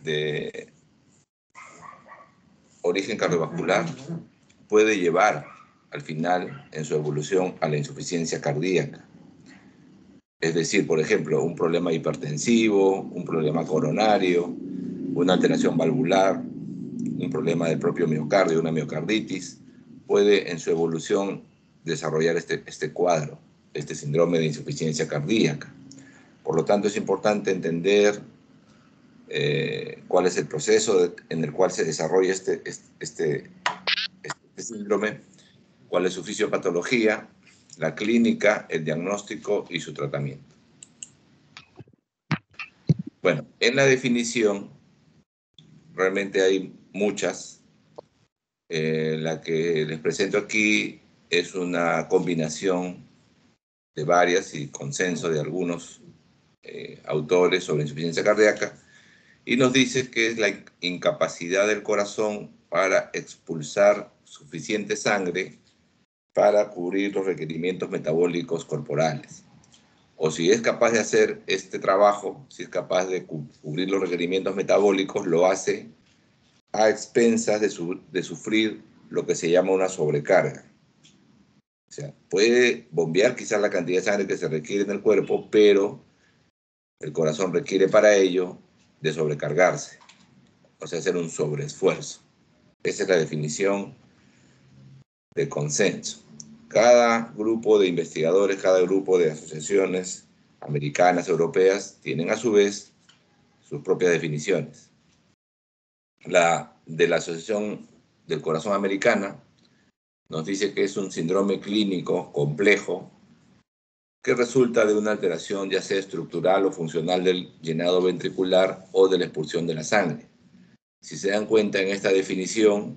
de origen cardiovascular puede llevar al final en su evolución a la insuficiencia cardíaca. Es decir, por ejemplo, un problema hipertensivo, un problema coronario, una alteración valvular, un problema del propio miocardio, una miocarditis, puede en su evolución desarrollar este cuadro, este síndrome de insuficiencia cardíaca. Por lo tanto, es importante entender cuál es el proceso en el cual se desarrolla este síndrome, cuál es su fisiopatología, la clínica, el diagnóstico y su tratamiento. Bueno, en la definición realmente hay muchas. La que les presento aquí es una combinación de varias y consenso de algunos autores sobre insuficiencia cardíaca, y nos dice que es la incapacidad del corazón para expulsar suficiente sangre para cubrir los requerimientos metabólicos corporales. O si es capaz de hacer este trabajo, si es capaz de cubrir los requerimientos metabólicos, lo hace a expensas de sufrir lo que se llama una sobrecarga. O sea, puede bombear quizás la cantidad de sangre que se requiere en el cuerpo, pero el corazón requiere para ello de sobrecargarse, o sea, hacer un sobreesfuerzo. Esa es la definición de consenso. Cada grupo de investigadores, cada grupo de asociaciones americanas, europeas, tienen a su vez sus propias definiciones. La de la Asociación del Corazón Americana nos dice que es un síndrome clínico complejo que resulta de una alteración ya sea estructural o funcional del llenado ventricular o de la expulsión de la sangre. Si se dan cuenta en esta definición,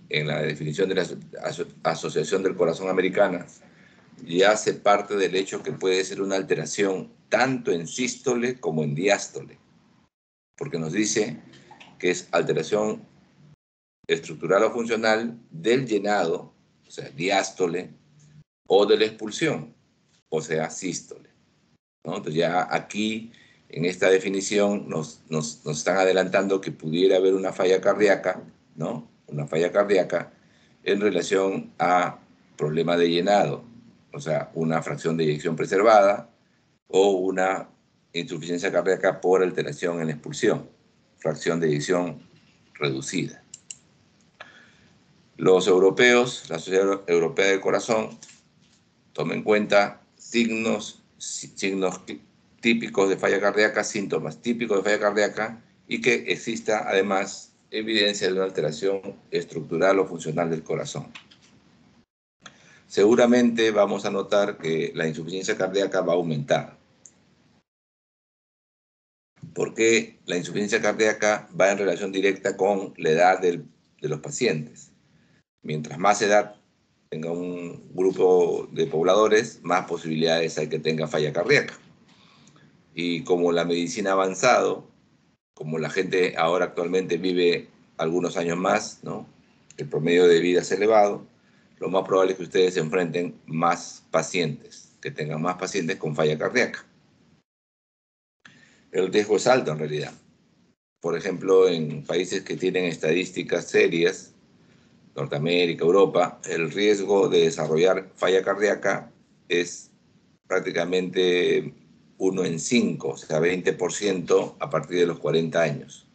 en la definición de la Asociación del Corazón Americana, ya hace parte del hecho que puede ser una alteración tanto en sístole como en diástole, porque nos dice que es alteración estructural o funcional del llenado, o sea, diástole, o de la expulsión, o sea, sístole, ¿no? Entonces ya aquí, en esta definición, nos están adelantando que pudiera haber una falla cardíaca, ¿no? Una falla cardíaca en relación a problema de llenado, o sea, una fracción de eyección preservada o una insuficiencia cardíaca por alteración en la expulsión, fracción de eyección reducida. Los europeos, la Sociedad Europea del Corazón, toma en cuenta signos típicos de falla cardíaca, síntomas típicos de falla cardíaca, y que exista además evidencia de una alteración estructural o funcional del corazón. Seguramente vamos a notar que la insuficiencia cardíaca va a aumentar. Porque la insuficiencia cardíaca va en relación directa con la edad de los pacientes. Mientras más edad tenga un grupo de pobladores, más posibilidades hay que tenga falla cardíaca. Y como la medicina ha avanzado, como la gente ahora actualmente vive algunos años más, ¿no? El promedio de vida es elevado, lo más probable es que ustedes se enfrenten más pacientes, que tengan más pacientes con falla cardíaca. El riesgo es alto en realidad. Por ejemplo, en países que tienen estadísticas serias, Norteamérica, Europa, el riesgo de desarrollar falla cardíaca es prácticamente 1 en 5, o sea, 20% a partir de los 40 años.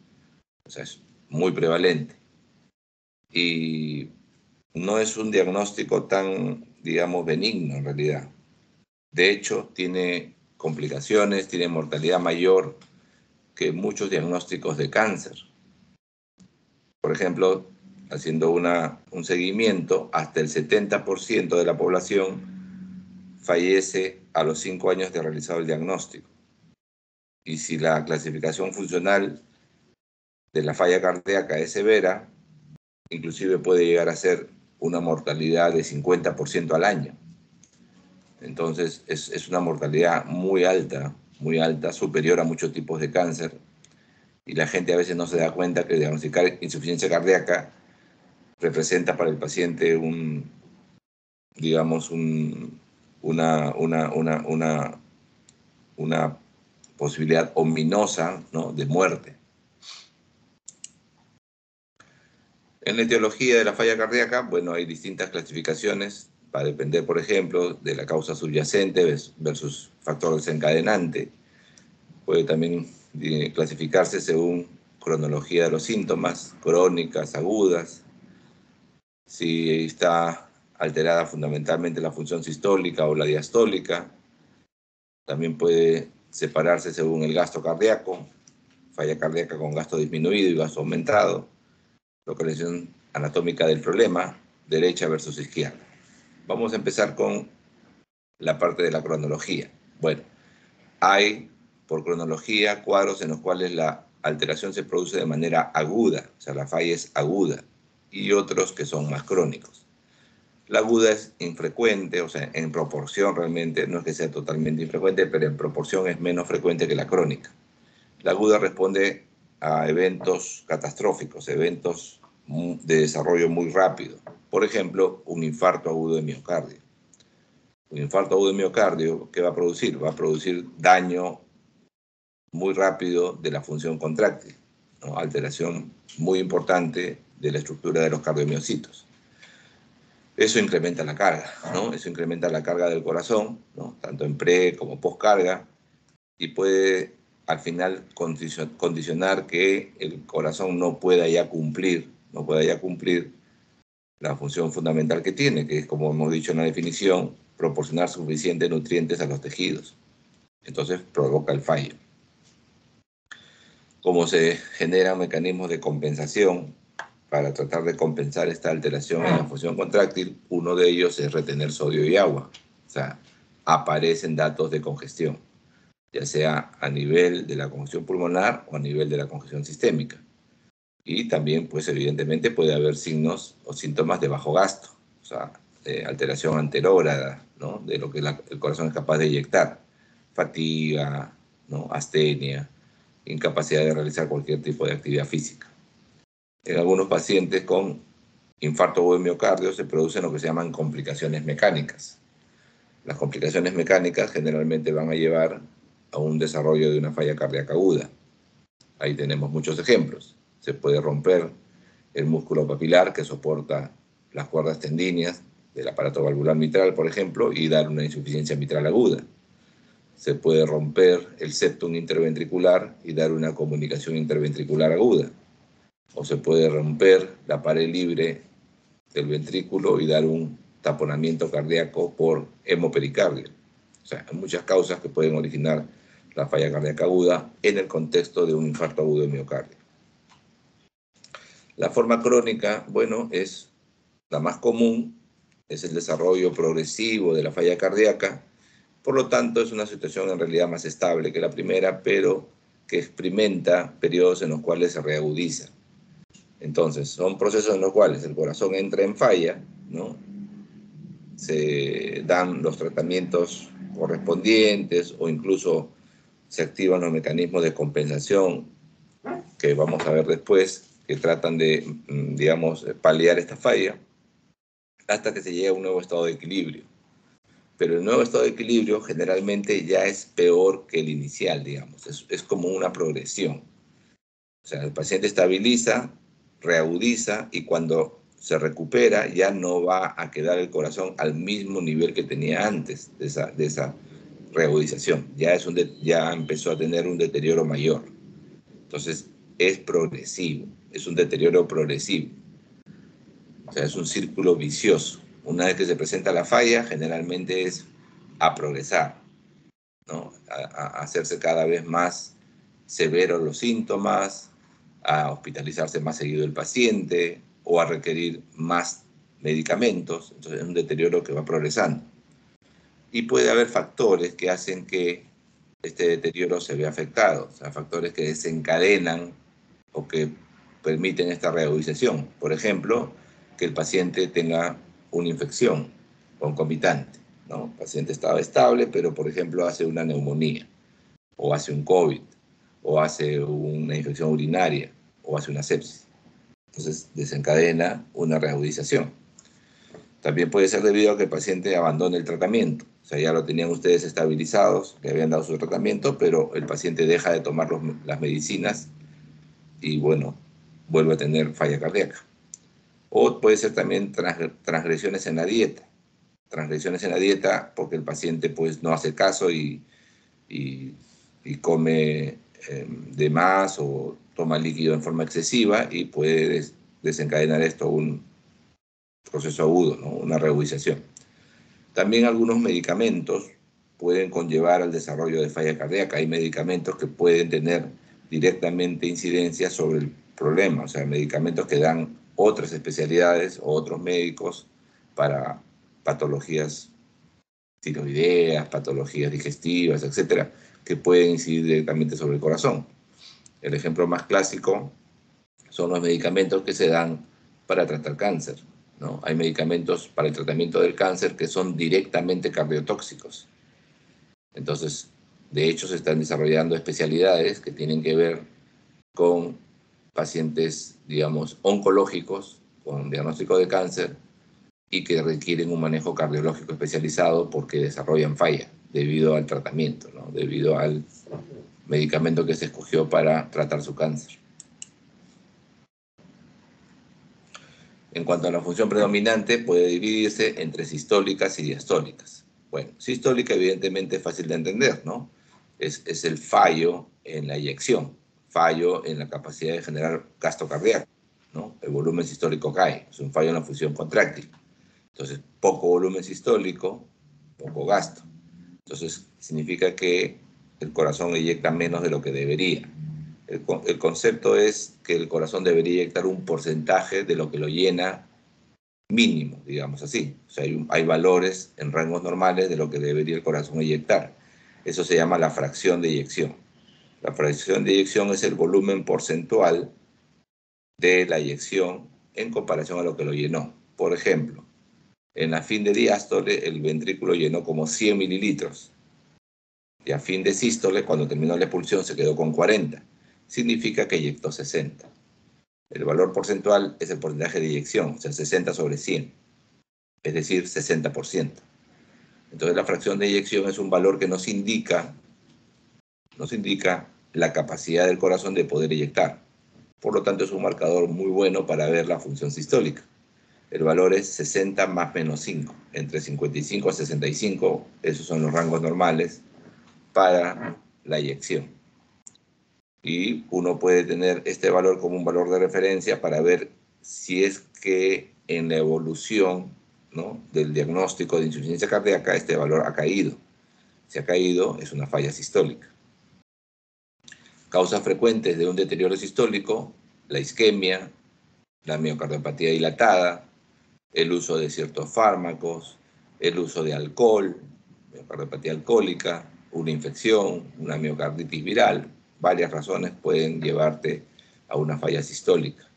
O sea, es muy prevalente. Y no es un diagnóstico tan, digamos, benigno en realidad. De hecho, tiene complicaciones, tiene mortalidad mayor que muchos diagnósticos de cáncer. Por ejemplo, haciendo un seguimiento, hasta el 70% de la población fallece a los 5 años de realizado el diagnóstico. Y si la clasificación funcional de la falla cardíaca es severa, inclusive puede llegar a ser una mortalidad de 50% al año. Entonces, es una mortalidad muy alta, superior a muchos tipos de cáncer. Y la gente a veces no se da cuenta que diagnosticar insuficiencia cardíaca representa para el paciente una posibilidad ominosa, ¿no?, de muerte. En la etiología de la falla cardíaca, bueno, hay distintas clasificaciones, va a depender, por ejemplo, de la causa subyacente versus factor desencadenante. Puede también clasificarse según cronología de los síntomas, crónicas, agudas, si está alterada fundamentalmente la función sistólica o la diastólica. También puede separarse según el gasto cardíaco, falla cardíaca con gasto disminuido y gasto aumentado, localización anatómica del problema, derecha versus izquierda. Vamos a empezar con la parte de la cronología. Bueno, hay por cronología cuadros en los cuales la alteración se produce de manera aguda, o sea, la falla es aguda, y otros que son más crónicos. La aguda es infrecuente, o sea, en proporción realmente, no es que sea totalmente infrecuente, pero en proporción es menos frecuente que la crónica. La aguda responde a eventos catastróficos, eventos de desarrollo muy rápido. Por ejemplo, un infarto agudo de miocardio. Un infarto agudo de miocardio, ¿qué va a producir? Va a producir daño muy rápido de la función contráctil, ¿no? Alteración muy importante de la estructura de los cardiomiocitos. Eso incrementa la carga, ¿no? Eso incrementa la carga del corazón, ¿no? Tanto en pre como post carga, y puede al final condicionar que el corazón no pueda ya cumplir la función fundamental que tiene, que es, como hemos dicho en la definición, proporcionar suficientes nutrientes a los tejidos. Entonces provoca el fallo. Como se generan mecanismos de compensación para tratar de compensar esta alteración en la función contráctil, uno de ellos es retener sodio y agua. O sea, aparecen datos de congestión, ya sea a nivel de la congestión pulmonar o a nivel de la congestión sistémica. Y también, pues evidentemente, puede haber signos o síntomas de bajo gasto, o sea, alteración anterógrada, ¿no? De lo que el corazón es capaz de eyectar, fatiga, ¿no? Astenia, incapacidad de realizar cualquier tipo de actividad física. En algunos pacientes con infarto agudo de miocardio se producen lo que se llaman complicaciones mecánicas. Las complicaciones mecánicas generalmente van a llevar a un desarrollo de una falla cardíaca aguda. Ahí tenemos muchos ejemplos. Se puede romper el músculo papilar que soporta las cuerdas tendíneas del aparato valvular mitral, por ejemplo, y dar una insuficiencia mitral aguda. Se puede romper el septum interventricular y dar una comunicación interventricular aguda. O se puede romper la pared libre del ventrículo y dar un taponamiento cardíaco por hemopericardio. O sea, hay muchas causas que pueden originar la falla cardíaca aguda en el contexto de un infarto agudo de miocardio. La forma crónica, bueno, es la más común, es el desarrollo progresivo de la falla cardíaca. Por lo tanto, es una situación en realidad más estable que la primera, pero que experimenta periodos en los cuales se reagudiza. Entonces, son procesos en los cuales el corazón entra en falla, ¿no? Se dan los tratamientos correspondientes o incluso se activan los mecanismos de compensación que vamos a ver después, que tratan de, digamos, paliar esta falla hasta que se llega a un nuevo estado de equilibrio. Pero el nuevo estado de equilibrio generalmente ya es peor que el inicial, digamos, es como una progresión. O sea, el paciente estabiliza, reagudiza y cuando se recupera ya no va a quedar el corazón al mismo nivel que tenía antes de esa reagudización. Ya empezó a tener un deterioro mayor. Entonces, es progresivo, es un deterioro progresivo. O sea, es un círculo vicioso. Una vez que se presenta la falla, generalmente es a progresar, ¿no? A hacerse cada vez más severos los síntomas, a hospitalizarse más seguido el paciente o a requerir más medicamentos. Entonces es un deterioro que va progresando. Y puede haber factores que hacen que este deterioro se vea afectado, o sea, factores que desencadenan o que permiten esta reagudización. Por ejemplo, que el paciente tenga una infección concomitante, ¿no? El paciente estaba estable, pero por ejemplo hace una neumonía, o hace un COVID, o hace una infección urinaria, o hace una sepsis. Entonces desencadena una reagudización. También puede ser debido a que el paciente abandone el tratamiento. O sea, ya lo tenían ustedes estabilizados, le habían dado su tratamiento, pero el paciente deja de tomar las medicinas y, bueno, vuelve a tener falla cardíaca. O puede ser también transgresiones en la dieta. Transgresiones en la dieta porque el paciente pues no hace caso y come de más o toma líquido en forma excesiva y puede desencadenar esto un proceso agudo, ¿no? Una reubicación. También algunos medicamentos pueden conllevar al desarrollo de falla cardíaca. Hay medicamentos que pueden tener directamente incidencia sobre el problema, o sea, medicamentos que dan otras especialidades o otros médicos para patologías tiroideas, patologías digestivas, etcétera, que pueden incidir directamente sobre el corazón. El ejemplo más clásico son los medicamentos que se dan para tratar cáncer, ¿no? Hay medicamentos para el tratamiento del cáncer que son directamente cardiotóxicos. Entonces, de hecho, se están desarrollando especialidades que tienen que ver con pacientes, digamos, oncológicos, con diagnóstico de cáncer, y que requieren un manejo cardiológico especializado porque desarrollan falla debido al tratamiento, ¿no? Debido al medicamento que se escogió para tratar su cáncer. En cuanto a la función predominante, puede dividirse entre sistólicas y diastólicas. Bueno, sistólica evidentemente es fácil de entender, ¿no? Es el fallo en la eyección, fallo en la capacidad de generar gasto cardíaco, ¿no? El volumen sistólico cae, es un fallo en la función contráctil. Entonces, poco volumen sistólico, poco gasto. Entonces, significa que el corazón eyecta menos de lo que debería. El concepto es que el corazón debería eyectar un porcentaje de lo que lo llena mínimo, digamos así. O sea, hay valores en rangos normales de lo que debería el corazón eyectar. Eso se llama la fracción de eyección. La fracción de eyección es el volumen porcentual de la eyección en comparación a lo que lo llenó. Por ejemplo, en la fin de diástole, el ventrículo llenó como 100 mililitros. Y a fin de sístole, cuando terminó la expulsión, se quedó con 40. Significa que eyectó 60. El valor porcentual es el porcentaje de eyección, o sea, 60 sobre 100, es decir, 60%. Entonces, la fracción de eyección es un valor que nos indica la capacidad del corazón de poder eyectar. Por lo tanto, es un marcador muy bueno para ver la función sistólica. El valor es 60 más menos 5, entre 55 a 65, esos son los rangos normales para la eyección. Y uno puede tener este valor como un valor de referencia para ver si es que en la evolución, ¿no?, del diagnóstico de insuficiencia cardíaca este valor ha caído. Si ha caído, es una falla sistólica. Causas frecuentes de un deterioro sistólico: la isquemia, la miocardiopatía dilatada, el uso de ciertos fármacos, el uso de alcohol, miocardiopatía alcohólica, una infección, una miocarditis viral. Varias razones pueden llevarte a una falla sistólica.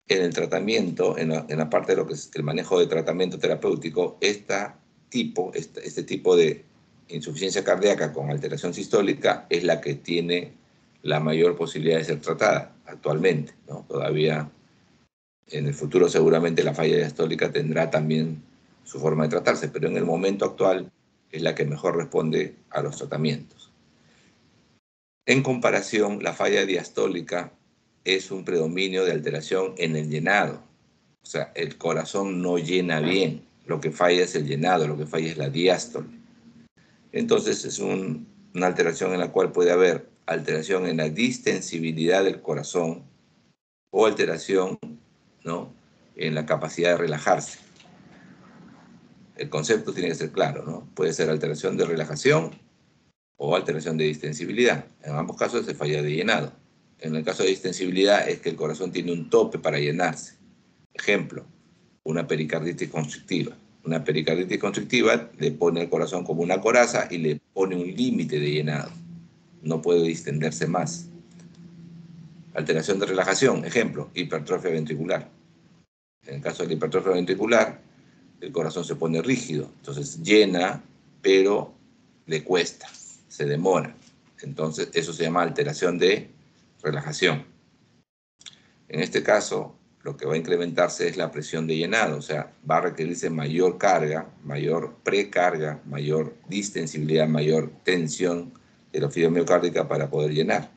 En el tratamiento, en la parte de lo que es el manejo de tratamiento terapéutico, este tipo de insuficiencia cardíaca con alteración sistólica es la que tiene la mayor posibilidad de ser tratada actualmente, ¿no? Todavía en el futuro seguramente la falla diastólica tendrá también su forma de tratarse, pero en el momento actual es la que mejor responde a los tratamientos. En comparación, la falla diastólica es un predominio de alteración en el llenado. O sea, el corazón no llena bien. Lo que falla es el llenado, lo que falla es la diástole. Entonces es una alteración en la cual puede haber alteración en la distensibilidad del corazón o alteración, ¿no?, en la capacidad de relajarse. El concepto tiene que ser claro, ¿no? Puede ser alteración de relajación o alteración de distensibilidad. En ambos casos es falla de llenado. En el caso de distensibilidad es que el corazón tiene un tope para llenarse. Ejemplo, una pericarditis constrictiva. Una pericarditis constrictiva le pone al corazón como una coraza y le pone un límite de llenado. No puede distenderse más. Alteración de relajación, ejemplo, hipertrofia ventricular. En el caso de la hipertrofia ventricular, el corazón se pone rígido, entonces llena, pero le cuesta, se demora. Entonces eso se llama alteración de relajación. En este caso, lo que va a incrementarse es la presión de llenado, o sea, va a requerirse mayor carga, mayor precarga, mayor distensibilidad, mayor tensión de la fibra miocárdica para poder llenar.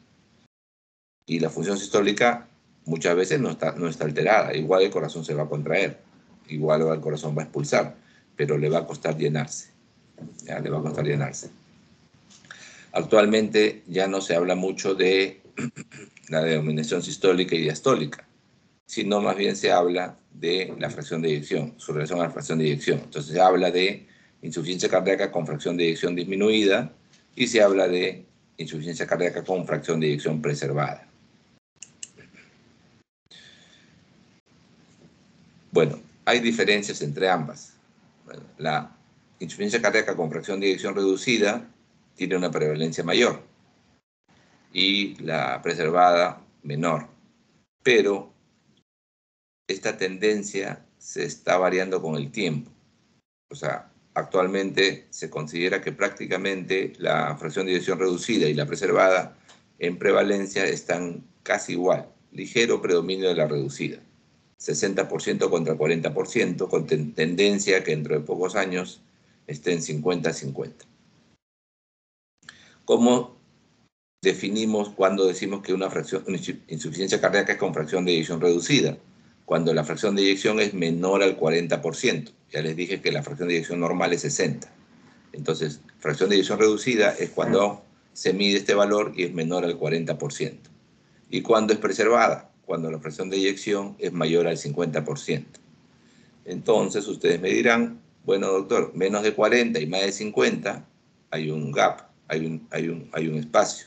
Y la función sistólica muchas veces no está alterada. Igual el corazón se va a contraer, igual el corazón va a expulsar, pero le va a costar llenarse. ¿Ya? Le va a costar llenarse. Actualmente ya no se habla mucho de la denominación sistólica y diastólica, sino más bien se habla de la fracción de eyección, su relación a la fracción de eyección. Entonces se habla de insuficiencia cardíaca con fracción de eyección disminuida y se habla de insuficiencia cardíaca con fracción de eyección preservada. Bueno, hay diferencias entre ambas. Bueno, la insuficiencia cardíaca con fracción de eyección reducida tiene una prevalencia mayor y la preservada menor, pero esta tendencia se está variando con el tiempo. O sea, actualmente se considera que prácticamente la fracción de eyección reducida y la preservada en prevalencia están casi igual, ligero predominio de la reducida, 60% contra 40%, con tendencia que dentro de pocos años esté en 50-50. ¿Cómo definimos cuando decimos que una insuficiencia cardíaca es con fracción de eyección reducida? Cuando la fracción de eyección es menor al 40%. Ya les dije que la fracción de eyección normal es 60%. Entonces, fracción de eyección reducida es cuando se mide este valor y es menor al 40%. ¿Y cuando es preservada? Cuando la fracción de eyección es mayor al 50%. Entonces, ustedes me dirán, bueno, doctor, menos de 40 y más de 50, hay un gap, hay un espacio.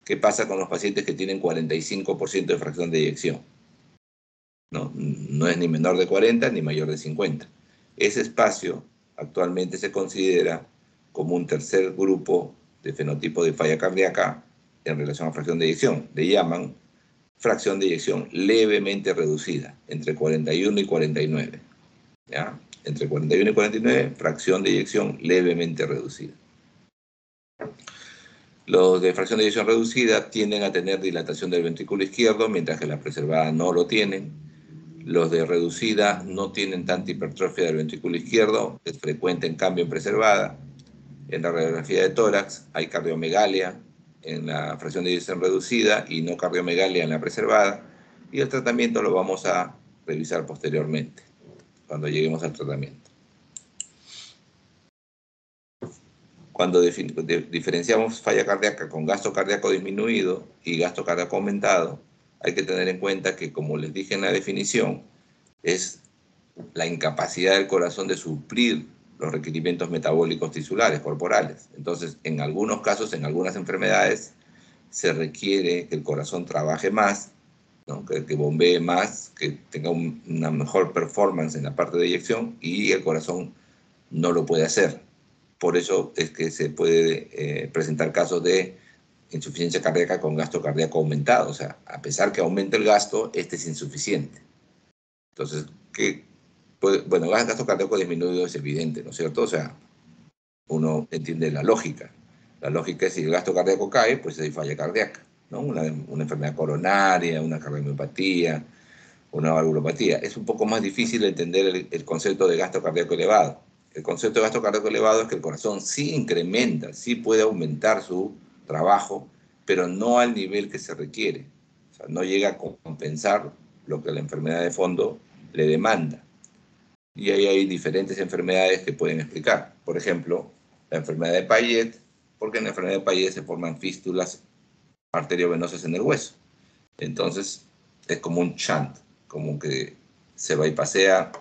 ¿Qué pasa con los pacientes que tienen 45% de fracción de eyección? No es ni menor de 40 ni mayor de 50. Ese espacio actualmente se considera como un tercer grupo de fenotipo de falla cardíaca en relación a fracción de eyección. Le llaman fracción de eyección levemente reducida, entre 41 y 49. ¿Ya? Entre 41 y 49, fracción de eyección levemente reducida. Los de fracción de eyección reducida tienden a tener dilatación del ventrículo izquierdo, mientras que las preservadas no lo tienen. Los de reducida no tienen tanta hipertrofia del ventrículo izquierdo, es frecuente en cambio en preservada. En la radiografía de tórax hay cardiomegalia en la fracción de eyección reducida y no cardiomegalia en la preservada. Y el tratamiento lo vamos a revisar posteriormente, cuando lleguemos al tratamiento. Cuando diferenciamos falla cardíaca con gasto cardíaco disminuido y gasto cardíaco aumentado, hay que tener en cuenta que, como les dije en la definición, es la incapacidad del corazón de suplir los requerimientos metabólicos tisulares, corporales. Entonces, en algunos casos, en algunas enfermedades, se requiere que el corazón trabaje más, ¿no? que bombee más, que tenga una mejor performance en la parte de eyección, y el corazón no lo puede hacer. Por eso es que se puede presentar casos de insuficiencia cardíaca con gasto cardíaco aumentado. O sea, a pesar que aumente el gasto, este es insuficiente. Entonces, bueno, gasto cardíaco disminuido es evidente, ¿no es cierto? O sea, uno entiende la lógica. La lógica es si el gasto cardíaco cae, pues hay falla cardíaca, ¿no? Una enfermedad coronaria, una cardiomiopatía, una valvulopatía. Es un poco más difícil entender el concepto de gasto cardíaco elevado. El concepto de gasto cardíaco elevado es que el corazón sí incrementa, sí puede aumentar su trabajo, pero no al nivel que se requiere. O sea, no llega a compensar lo que la enfermedad de fondo le demanda. Y ahí hay diferentes enfermedades que pueden explicar. Por ejemplo, la enfermedad de Payet, porque en la enfermedad de Payet se forman fístulas arteriovenosas en el hueso. Entonces, es como un shunt, como que se bypassea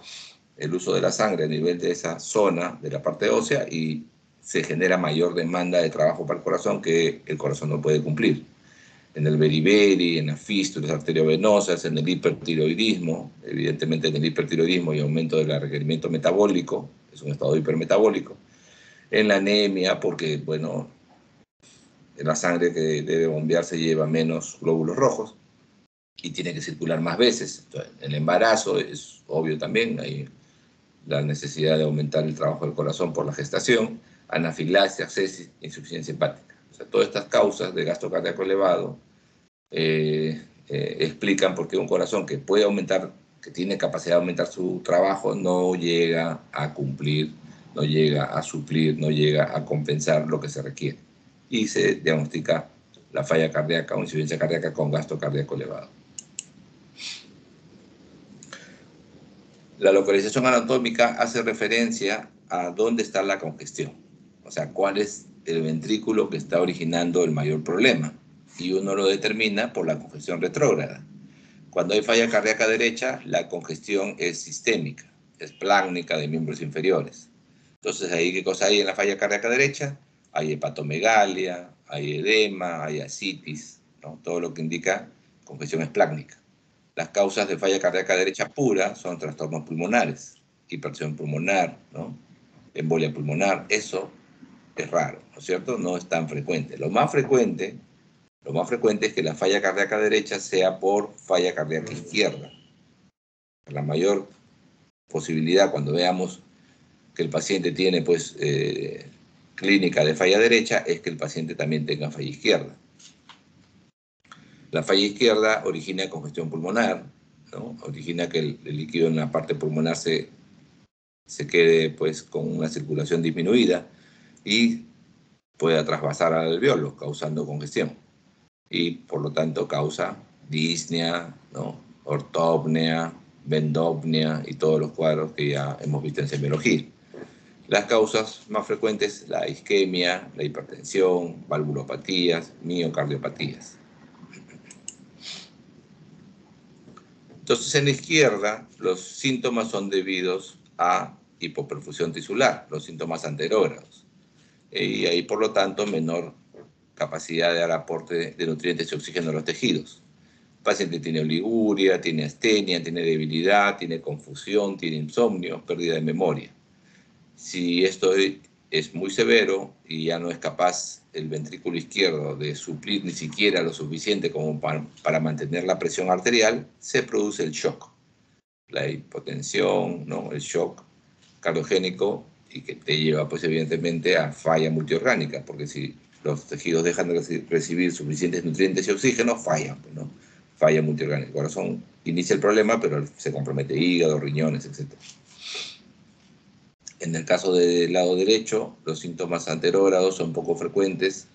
el uso de la sangre a nivel de esa zona de la parte ósea y se genera mayor demanda de trabajo para el corazón que el corazón no puede cumplir. En el beriberi, en las fístulas arteriovenosas, en el hipertiroidismo, evidentemente en el hipertiroidismo y aumento del requerimiento metabólico, es un estado hipermetabólico. En la anemia, porque, bueno, la sangre que debe bombearse lleva menos glóbulos rojos y tiene que circular más veces. Entonces, el embarazo es obvio también, hay la necesidad de aumentar el trabajo del corazón por la gestación, anafilaxia, sepsis, insuficiencia hepática. O sea, todas estas causas de gasto cardíaco elevado explican por qué un corazón que puede aumentar, que tiene capacidad de aumentar su trabajo, no llega a cumplir, no llega a suplir, no llega a compensar lo que se requiere. Y se diagnostica la falla cardíaca o insuficiencia cardíaca con gasto cardíaco elevado. La localización anatómica hace referencia a dónde está la congestión, o sea, cuál es el ventrículo que está originando el mayor problema, y uno lo determina por la congestión retrógrada. Cuando hay falla cardíaca derecha, la congestión es sistémica, es plásmica de miembros inferiores. Entonces, ¿ahí qué cosa hay en la falla cardíaca derecha? Hay hepatomegalia, hay edema, hay ascitis, ¿no? Todo lo que indica congestión esplácnica. Las causas de falla cardíaca derecha pura son trastornos pulmonares, hipertensión pulmonar, ¿no? Embolia pulmonar. Eso es raro, ¿no es cierto? No es tan frecuente. Lo más frecuente es que la falla cardíaca derecha sea por falla cardíaca izquierda. La mayor posibilidad cuando veamos que el paciente tiene pues clínica de falla derecha es que el paciente también tenga falla izquierda. La falla izquierda origina congestión pulmonar, ¿no? Origina que el líquido en la parte pulmonar se quede pues con una circulación disminuida y pueda trasvasar al alveolo, causando congestión. Y por lo tanto causa disnea, ¿no? Ortopnea, vendopnea y todos los cuadros que ya hemos visto en semiología. Las causas más frecuentes, la isquemia, la hipertensión, valvulopatías, miocardiopatías. Entonces, en la izquierda, los síntomas son debidos a hipoperfusión tisular, los síntomas anterógrados. Y ahí, por lo tanto, menor capacidad de dar aporte de nutrientes y oxígeno a los tejidos. El paciente tiene oliguria, tiene astenia, tiene debilidad, tiene confusión, tiene insomnio, pérdida de memoria. Si esto es muy severo y ya no es capaz el ventrículo izquierdo de suplir ni siquiera lo suficiente como para mantener la presión arterial, se produce el shock, la hipotensión, ¿no? El shock cardiogénico, y que te lleva pues evidentemente a falla multiorgánica, porque si los tejidos dejan de recibir suficientes nutrientes y oxígeno, fallan, pues, ¿no? Falla multiorgánica. El corazón inicia el problema, pero se compromete hígado, riñones, etc. En el caso del lado derecho, los síntomas anterógrados son poco frecuentes.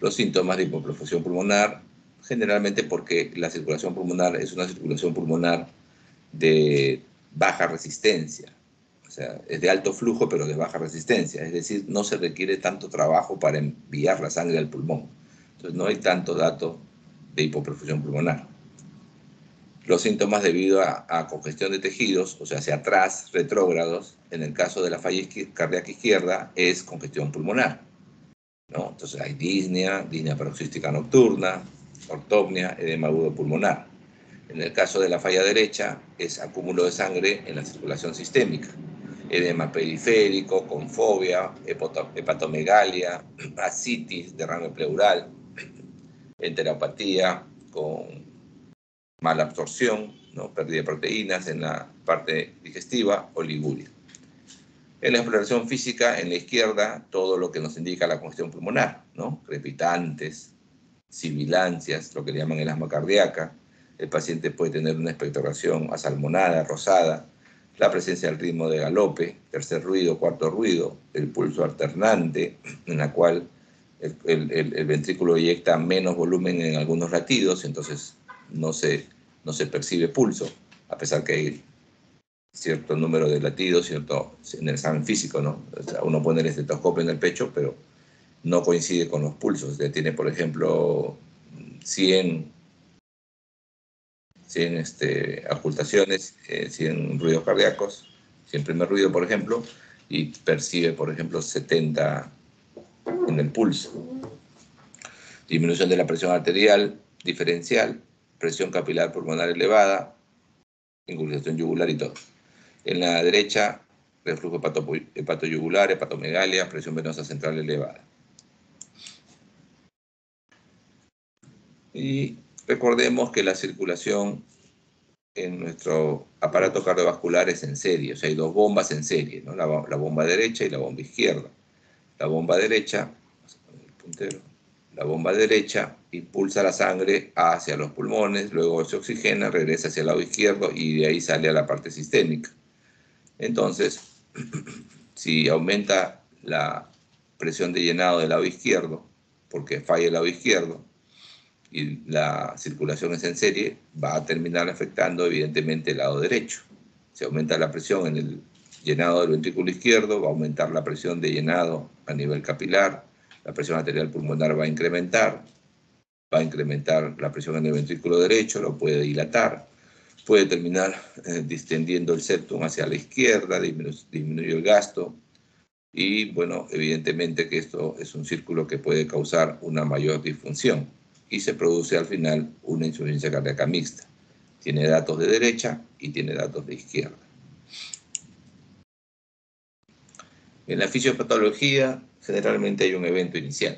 Los síntomas de hipoperfusión pulmonar, generalmente porque la circulación pulmonar es una circulación pulmonar de baja resistencia. O sea, es de alto flujo, pero de baja resistencia. Es decir, no se requiere tanto trabajo para enviar la sangre al pulmón. Entonces, no hay tanto dato de hipoperfusión pulmonar. Los síntomas debido a congestión de tejidos, o sea, hacia atrás, retrógrados, en el caso de la falla cardíaca izquierda, es congestión pulmonar, ¿no? Entonces hay disnea, disnea paroxística nocturna, ortopnea, edema agudo pulmonar. En el caso de la falla derecha, es acúmulo de sangre en la circulación sistémica, edema periférico, con fobia, hepatomegalia, ascitis, derrame pleural, enteropatía, con mala absorción, ¿no? Pérdida de proteínas en la parte digestiva, oliguria. En la exploración física, en la izquierda, todo lo que nos indica la congestión pulmonar, ¿no? Crepitantes, sibilancias, lo que le llaman el asma cardíaca. El paciente puede tener una expectoración asalmonada, rosada, la presencia del ritmo de galope, tercer ruido, cuarto ruido, el pulso alternante, en la cual el ventrículo eyecta menos volumen en algunos latidos, entonces no se percibe pulso, a pesar que hay cierto número de latidos, cierto, en el examen físico, ¿no? O sea, uno pone el estetoscopio en el pecho, pero no coincide con los pulsos. Tiene, por ejemplo, 100 ocultaciones, 100 ruidos cardíacos, 100 primer ruido, por ejemplo, y percibe, por ejemplo, 70 en el pulso. Disminución de la presión arterial diferencial, presión capilar pulmonar elevada, ingurgitación yugular y todo. En la derecha, reflujo hepatoyugular, hepatomegalia, presión venosa central elevada. Y recordemos que la circulación en nuestro aparato cardiovascular es en serie, o sea, hay dos bombas en serie, ¿no? La bomba derecha y la bomba izquierda. La bomba derecha, vamos a poner el puntero, la bomba derecha impulsa la sangre hacia los pulmones, luego se oxigena, regresa hacia el lado izquierdo y de ahí sale a la parte sistémica. Entonces, si aumenta la presión de llenado del lado izquierdo, porque falla el lado izquierdo, y la circulación es en serie, va a terminar afectando evidentemente el lado derecho. Si aumenta la presión en el llenado del ventrículo izquierdo, va a aumentar la presión de llenado a nivel capilar, la presión arterial pulmonar va a incrementar la presión en el ventrículo derecho, lo puede dilatar, puede terminar distendiendo el septum hacia la izquierda, disminuye el gasto, y bueno, evidentemente que esto es un círculo que puede causar una mayor disfunción y se produce al final una insuficiencia cardíaca mixta. Tiene datos de derecha y tiene datos de izquierda. En la fisiopatología generalmente hay un evento inicial.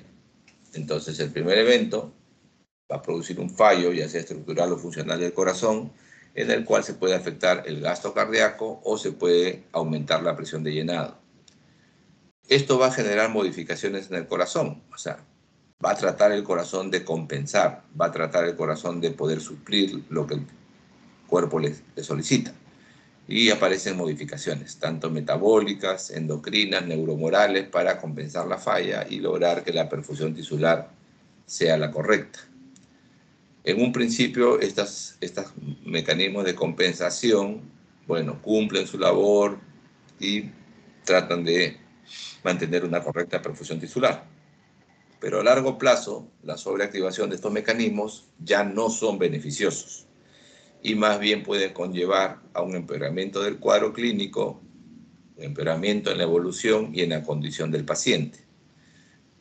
Entonces el primer evento va a producir un fallo, ya sea estructural o funcional del corazón, en el cual se puede afectar el gasto cardíaco o se puede aumentar la presión de llenado. Esto va a generar modificaciones en el corazón, o sea, va a tratar el corazón de compensar, va a tratar el corazón de poder suplir lo que el cuerpo le solicita. Y aparecen modificaciones, tanto metabólicas, endocrinas, neuromorales, para compensar la falla y lograr que la perfusión tisular sea la correcta. En un principio, estos mecanismos de compensación, bueno, cumplen su labor y tratan de mantener una correcta perfusión tisular. Pero a largo plazo, la sobreactivación de estos mecanismos ya no son beneficiosos y más bien pueden conllevar a un empeoramiento del cuadro clínico, un empeoramiento en la evolución y en la condición del paciente.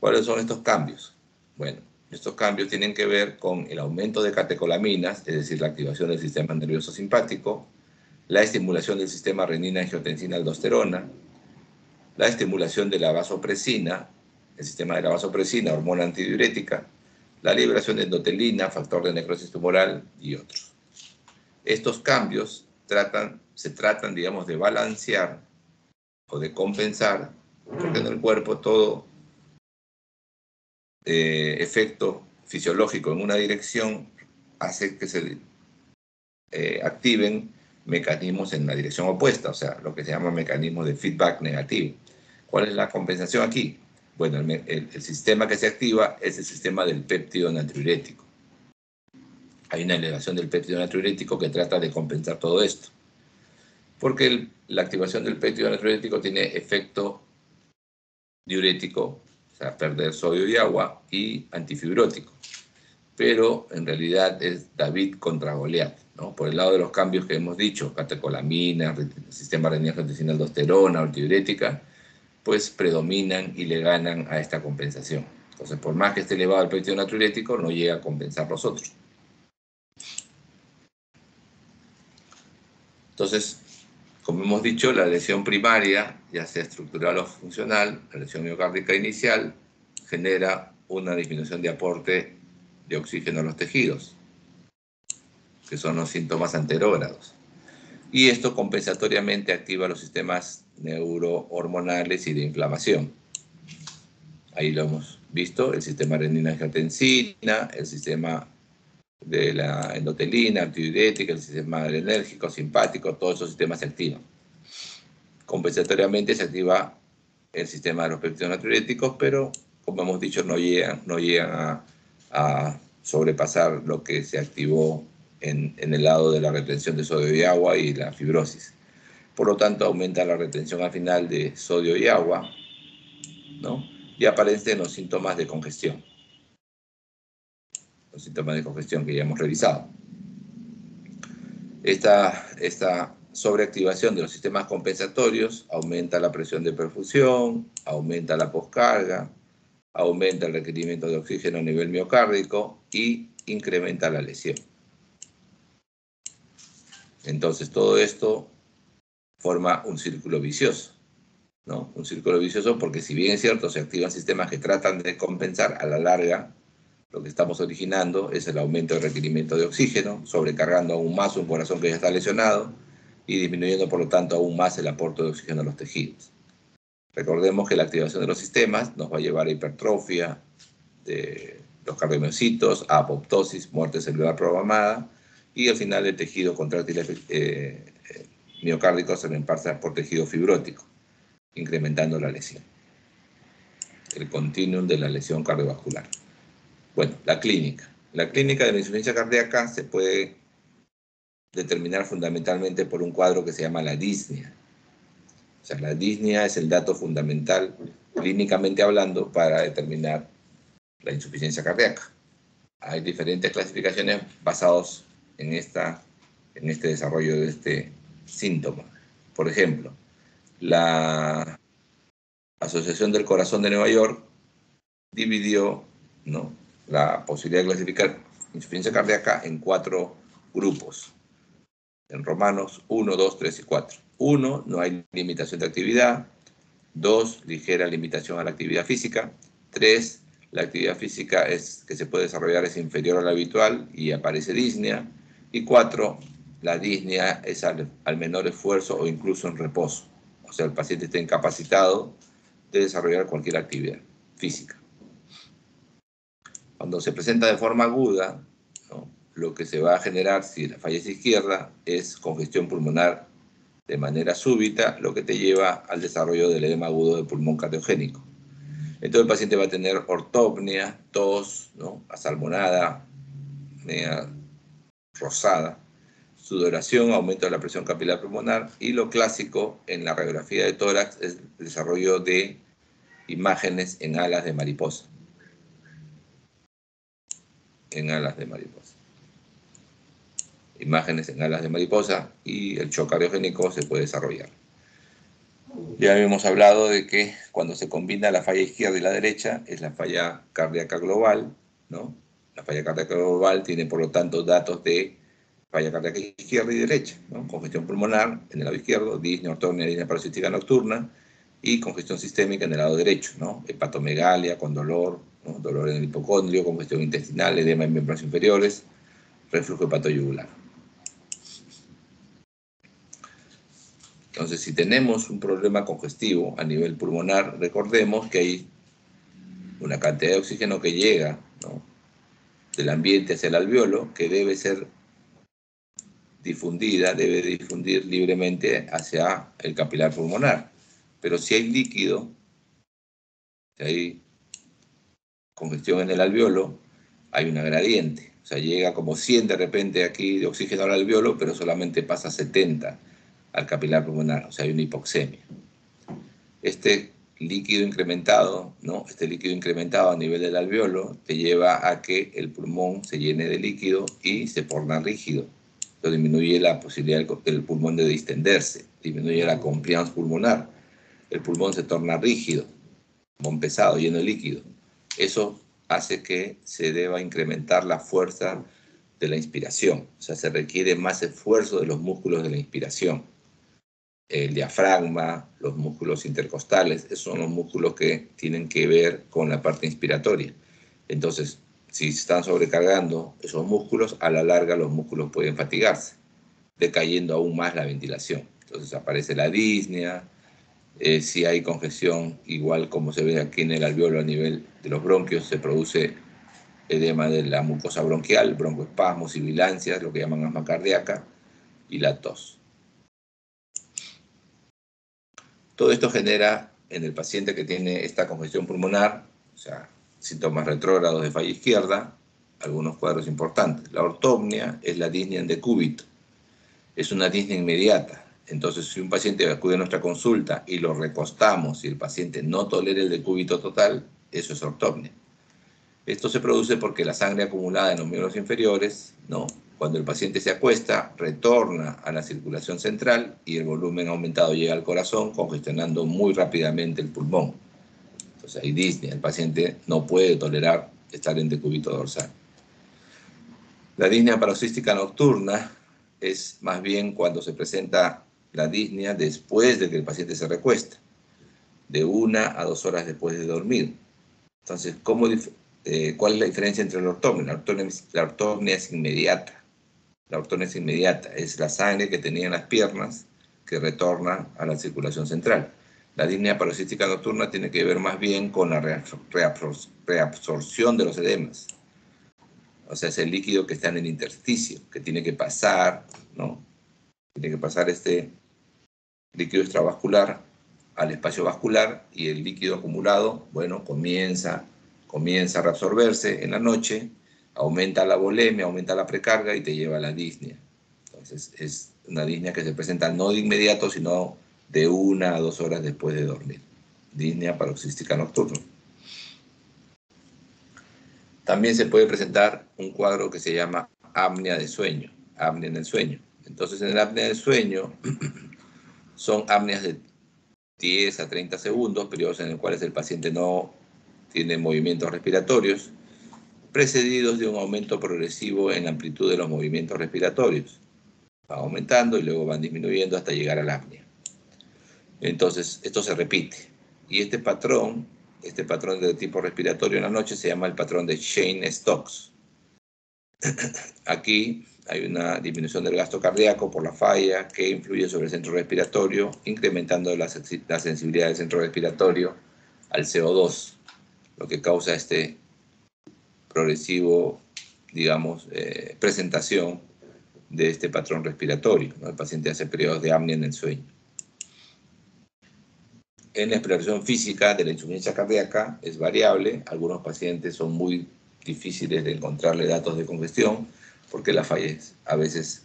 ¿Cuáles son estos cambios? Bueno, estos cambios tienen que ver con el aumento de catecolaminas, es decir, la activación del sistema nervioso simpático, la estimulación del sistema renina-angiotensina-aldosterona, la estimulación de la vasopresina, el sistema de la vasopresina, hormona antidiurética, la liberación de endotelina, factor de necrosis tumoral y otros. Estos cambios se tratan, digamos, de balancear o de compensar, porque en el cuerpo todo efecto fisiológico en una dirección hace que se activen mecanismos en la dirección opuesta, o sea, lo que se llama mecanismos de feedback negativo. ¿Cuál es la compensación aquí? Bueno, el sistema que se activa es el sistema del péptido natriurético. Hay una elevación del péptido natriurético que trata de compensar todo esto. Porque la activación del péptido natriurético tiene efecto diurético, o sea, perder sodio y agua, y antifibrótico. Pero en realidad es David contra Goliat, ¿no? Por el lado de los cambios que hemos dicho, catecolamina, sistema renina-angiotensina-aldosterona, antidiurética, pues predominan y le ganan a esta compensación. Entonces, por más que esté elevado el péptido natriurético, no llega a compensar los otros. Entonces, como hemos dicho, la lesión primaria, ya sea estructural o funcional, la lesión miocárdica inicial, genera una disminución de aporte de oxígeno a los tejidos, que son los síntomas anterógrados. Y esto compensatoriamente activa los sistemas neurohormonales y de inflamación. Ahí lo hemos visto, el sistema renina-angiotensina, el sistema de la endotelina, antidiurética, el sistema adrenérgico, simpático, todos esos sistemas se activan. Compensatoriamente se activa el sistema de los péptidos natriuréticos, pero como hemos dicho, no llegan a sobrepasar lo que se activó en el lado de la retención de sodio y agua y la fibrosis. Por lo tanto, aumenta la retención al final de sodio y agua, ¿no? Y aparecen los síntomas de congestión. Los síntomas de congestión que ya hemos revisado. Esta sobreactivación de los sistemas compensatorios aumenta la presión de perfusión, aumenta la poscarga, aumenta el requerimiento de oxígeno a nivel miocárdico y incrementa la lesión. Entonces, todo esto forma un círculo vicioso, ¿no? Un círculo vicioso porque, si bien es cierto, se activan sistemas que tratan de compensar, a la larga lo que estamos originando es el aumento del requerimiento de oxígeno, sobrecargando aún más un corazón que ya está lesionado y disminuyendo, por lo tanto, aún más el aporte de oxígeno a los tejidos. Recordemos que la activación de los sistemas nos va a llevar a hipertrofia de los cardiomiocitos, a apoptosis, muerte celular programada, y al final el tejido contráctil miocárdico se reemplaza por tejido fibrótico, incrementando la lesión. El continuum de la lesión cardiovascular. Bueno, la clínica. La clínica de la insuficiencia cardíaca se puede determinar fundamentalmente por un cuadro que se llama la disnea. O sea, la disnea es el dato fundamental, clínicamente hablando, para determinar la insuficiencia cardíaca. Hay diferentes clasificaciones basadas en este desarrollo de este síntoma. Por ejemplo, la Asociación del Corazón de Nueva York dividió, ¿no?, la posibilidad de clasificar insuficiencia cardíaca en 4 grupos. En romanos 1, 2, 3 y 4. 1, no hay limitación de actividad. 2, ligera limitación a la actividad física. 3, la actividad física que se puede desarrollar es inferior a la habitual y aparece disnea. Y 4, la disnea es al menor esfuerzo o incluso en reposo. O sea, el paciente está incapacitado de desarrollar cualquier actividad física. Cuando se presenta de forma aguda, ¿no?, lo que se va a generar si la falla es izquierda es congestión pulmonar de manera súbita, lo que te lleva al desarrollo del edema agudo del pulmón cardiogénico. Entonces el paciente va a tener ortopnia, tos, ¿no?, asalmonada, media rosada, sudoración, aumento de la presión capilar pulmonar, y lo clásico en la radiografía de tórax es el desarrollo de imágenes en alas de mariposa. Imágenes en alas de mariposa, y el shock cardiogénico se puede desarrollar. Ya habíamos hablado de que cuando se combina la falla izquierda y la derecha es la falla cardíaca global, ¿no? La falla cardíaca global tiene, por lo tanto, datos de falla cardíaca izquierda y derecha, ¿no? Congestión pulmonar en el lado izquierdo, disnea, ortopnia, disnea paroxística nocturna, y congestión sistémica en el lado derecho, ¿no? Hepatomegalia con dolor, ¿no?, dolor en el hipocondrio, congestión intestinal, edema en miembros inferiores, reflujo hepatoyugular. Entonces, si tenemos un problema congestivo a nivel pulmonar, recordemos que hay una cantidad de oxígeno que llega, ¿no?, del ambiente hacia el alveolo, que debe ser debe difundir libremente hacia el capilar pulmonar. Pero si hay líquido, si hay congestión en el alveolo, hay una gradiente. O sea, llega como 100 de repente aquí de oxígeno al alveolo, pero solamente pasa 70 al capilar pulmonar. O sea, hay una hipoxemia. Este líquido incrementado, ¿no?, este líquido incrementado a nivel del alveolo te lleva a que el pulmón se llene de líquido y se torna rígido. Esto disminuye la posibilidad del pulmón de distenderse, disminuye la compliance pulmonar. El pulmón se torna rígido, pulmón pesado, lleno de líquido. Eso hace que se deba incrementar la fuerza de la inspiración. O sea, se requiere más esfuerzo de los músculos de la inspiración. El diafragma, los músculos intercostales, esos son los músculos que tienen que ver con la parte inspiratoria. Entonces, si están sobrecargando esos músculos, a la larga los músculos pueden fatigarse, decayendo aún más la ventilación. Entonces aparece la disnea. Si hay congestión, igual como se ve aquí en el alveolo a nivel de los bronquios, se produce edema de la mucosa bronquial, broncoespasmos, sibilancias, lo que llaman asma cardíaca, y la tos. Todo esto genera en el paciente que tiene esta congestión pulmonar, o sea, síntomas retrógrados de falla izquierda, algunos cuadros importantes. La ortopnia es la disnea en decúbito. Es una disnea inmediata. Entonces, si un paciente acude a nuestra consulta y lo recostamos y el paciente no tolera el decúbito total, eso es ortopnia. Esto se produce porque la sangre acumulada en los miembros inferiores, ¿no?, cuando el paciente se acuesta, retorna a la circulación central y el volumen aumentado llega al corazón, congestionando muy rápidamente el pulmón. Entonces hay disnea, el paciente no puede tolerar estar en decúbito dorsal. La disnea paroxística nocturna es más bien cuando se presenta la disnea después de que el paciente se recuesta, de 1 a 2 horas después de dormir. Entonces, ¿cuál es la diferencia entre la ortopnia? La ortopnia es inmediata. La ortopnia es inmediata, es la sangre que tenía en las piernas que retorna a la circulación central. La disnea paroxística nocturna tiene que ver más bien con la reabsorción de los edemas. O sea, es el líquido que está en el intersticio, que tiene que pasar, ¿no? Tiene que pasar este líquido extravascular al espacio vascular, y el líquido acumulado, bueno, comienza a reabsorberse en la noche, aumenta la volemia, aumenta la precarga y te lleva a la disnea. Es una disnea que se presenta no de inmediato, sino de 1 a 2 horas después de dormir. Disnea paroxística nocturna. También se puede presentar un cuadro que se llama apnea de sueño, apnea en el sueño. Entonces, en el apnea del sueño son apneas de 10 a 30 segundos, periodos en los cuales el paciente no tiene movimientos respiratorios, precedidos de un aumento progresivo en la amplitud de los movimientos respiratorios. Va aumentando y luego van disminuyendo hasta llegar al apnea. Entonces, esto se repite. Y este patrón de tipo respiratorio en la noche se llama el patrón de Cheyne-Stokes. Aquí hay una disminución del gasto cardíaco por la falla que influye sobre el centro respiratorio, incrementando la sensibilidad del centro respiratorio al CO2, lo que causa este progresivo, digamos, presentación de este patrón respiratorio, ¿no? El paciente hace periodos de apnea en el sueño. En la exploración física de la insuficiencia cardíaca es variable. Algunos pacientes son muy difíciles de encontrarle datos de congestión porque la falla es a veces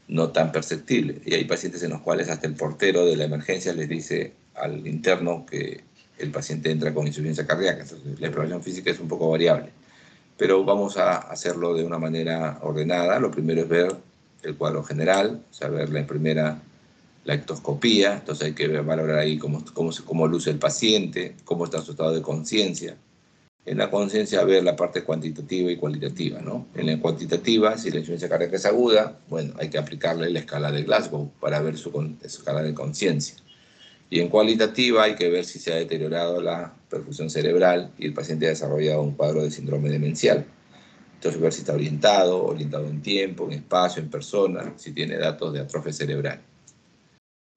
no tan perceptible. Y hay pacientes en los cuales hasta el portero de la emergencia les dice al interno que el paciente entra con insuficiencia cardíaca. Entonces, la exploración física es un poco variable. Pero vamos a hacerlo de una manera ordenada. Lo primero es ver el cuadro general, saber la primera la ectoscopía, entonces hay que valorar ahí cómo luce el paciente, cómo está su estado de conciencia. En la conciencia ver la parte cuantitativa y cualitativa, ¿no? En la cuantitativa, si la insuficiencia cardíaca es aguda, bueno, hay que aplicarle la escala de Glasgow para ver su escala de conciencia. Y en cualitativa hay que ver si se ha deteriorado la perfusión cerebral y el paciente ha desarrollado un cuadro de síndrome demencial. Entonces ver si está orientado en tiempo, en espacio, en persona, si tiene datos de atrofia cerebral.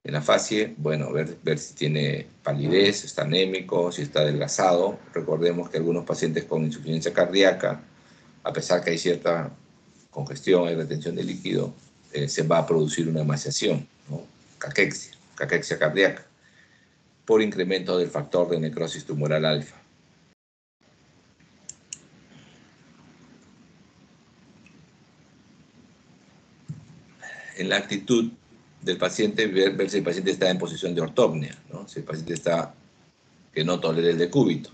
En la facie, bueno, ver si tiene palidez, está anémico, si está adelgazado. Recordemos que algunos pacientes con insuficiencia cardíaca, a pesar que hay cierta congestión y retención de líquido, se va a producir una emaciación, ¿no? Caquexia cardíaca, por incremento del factor de necrosis tumoral alfa. En la actitud del paciente, ver si el paciente está en posición de ortopnea, ¿no? Si el paciente está que no tolera el decúbito.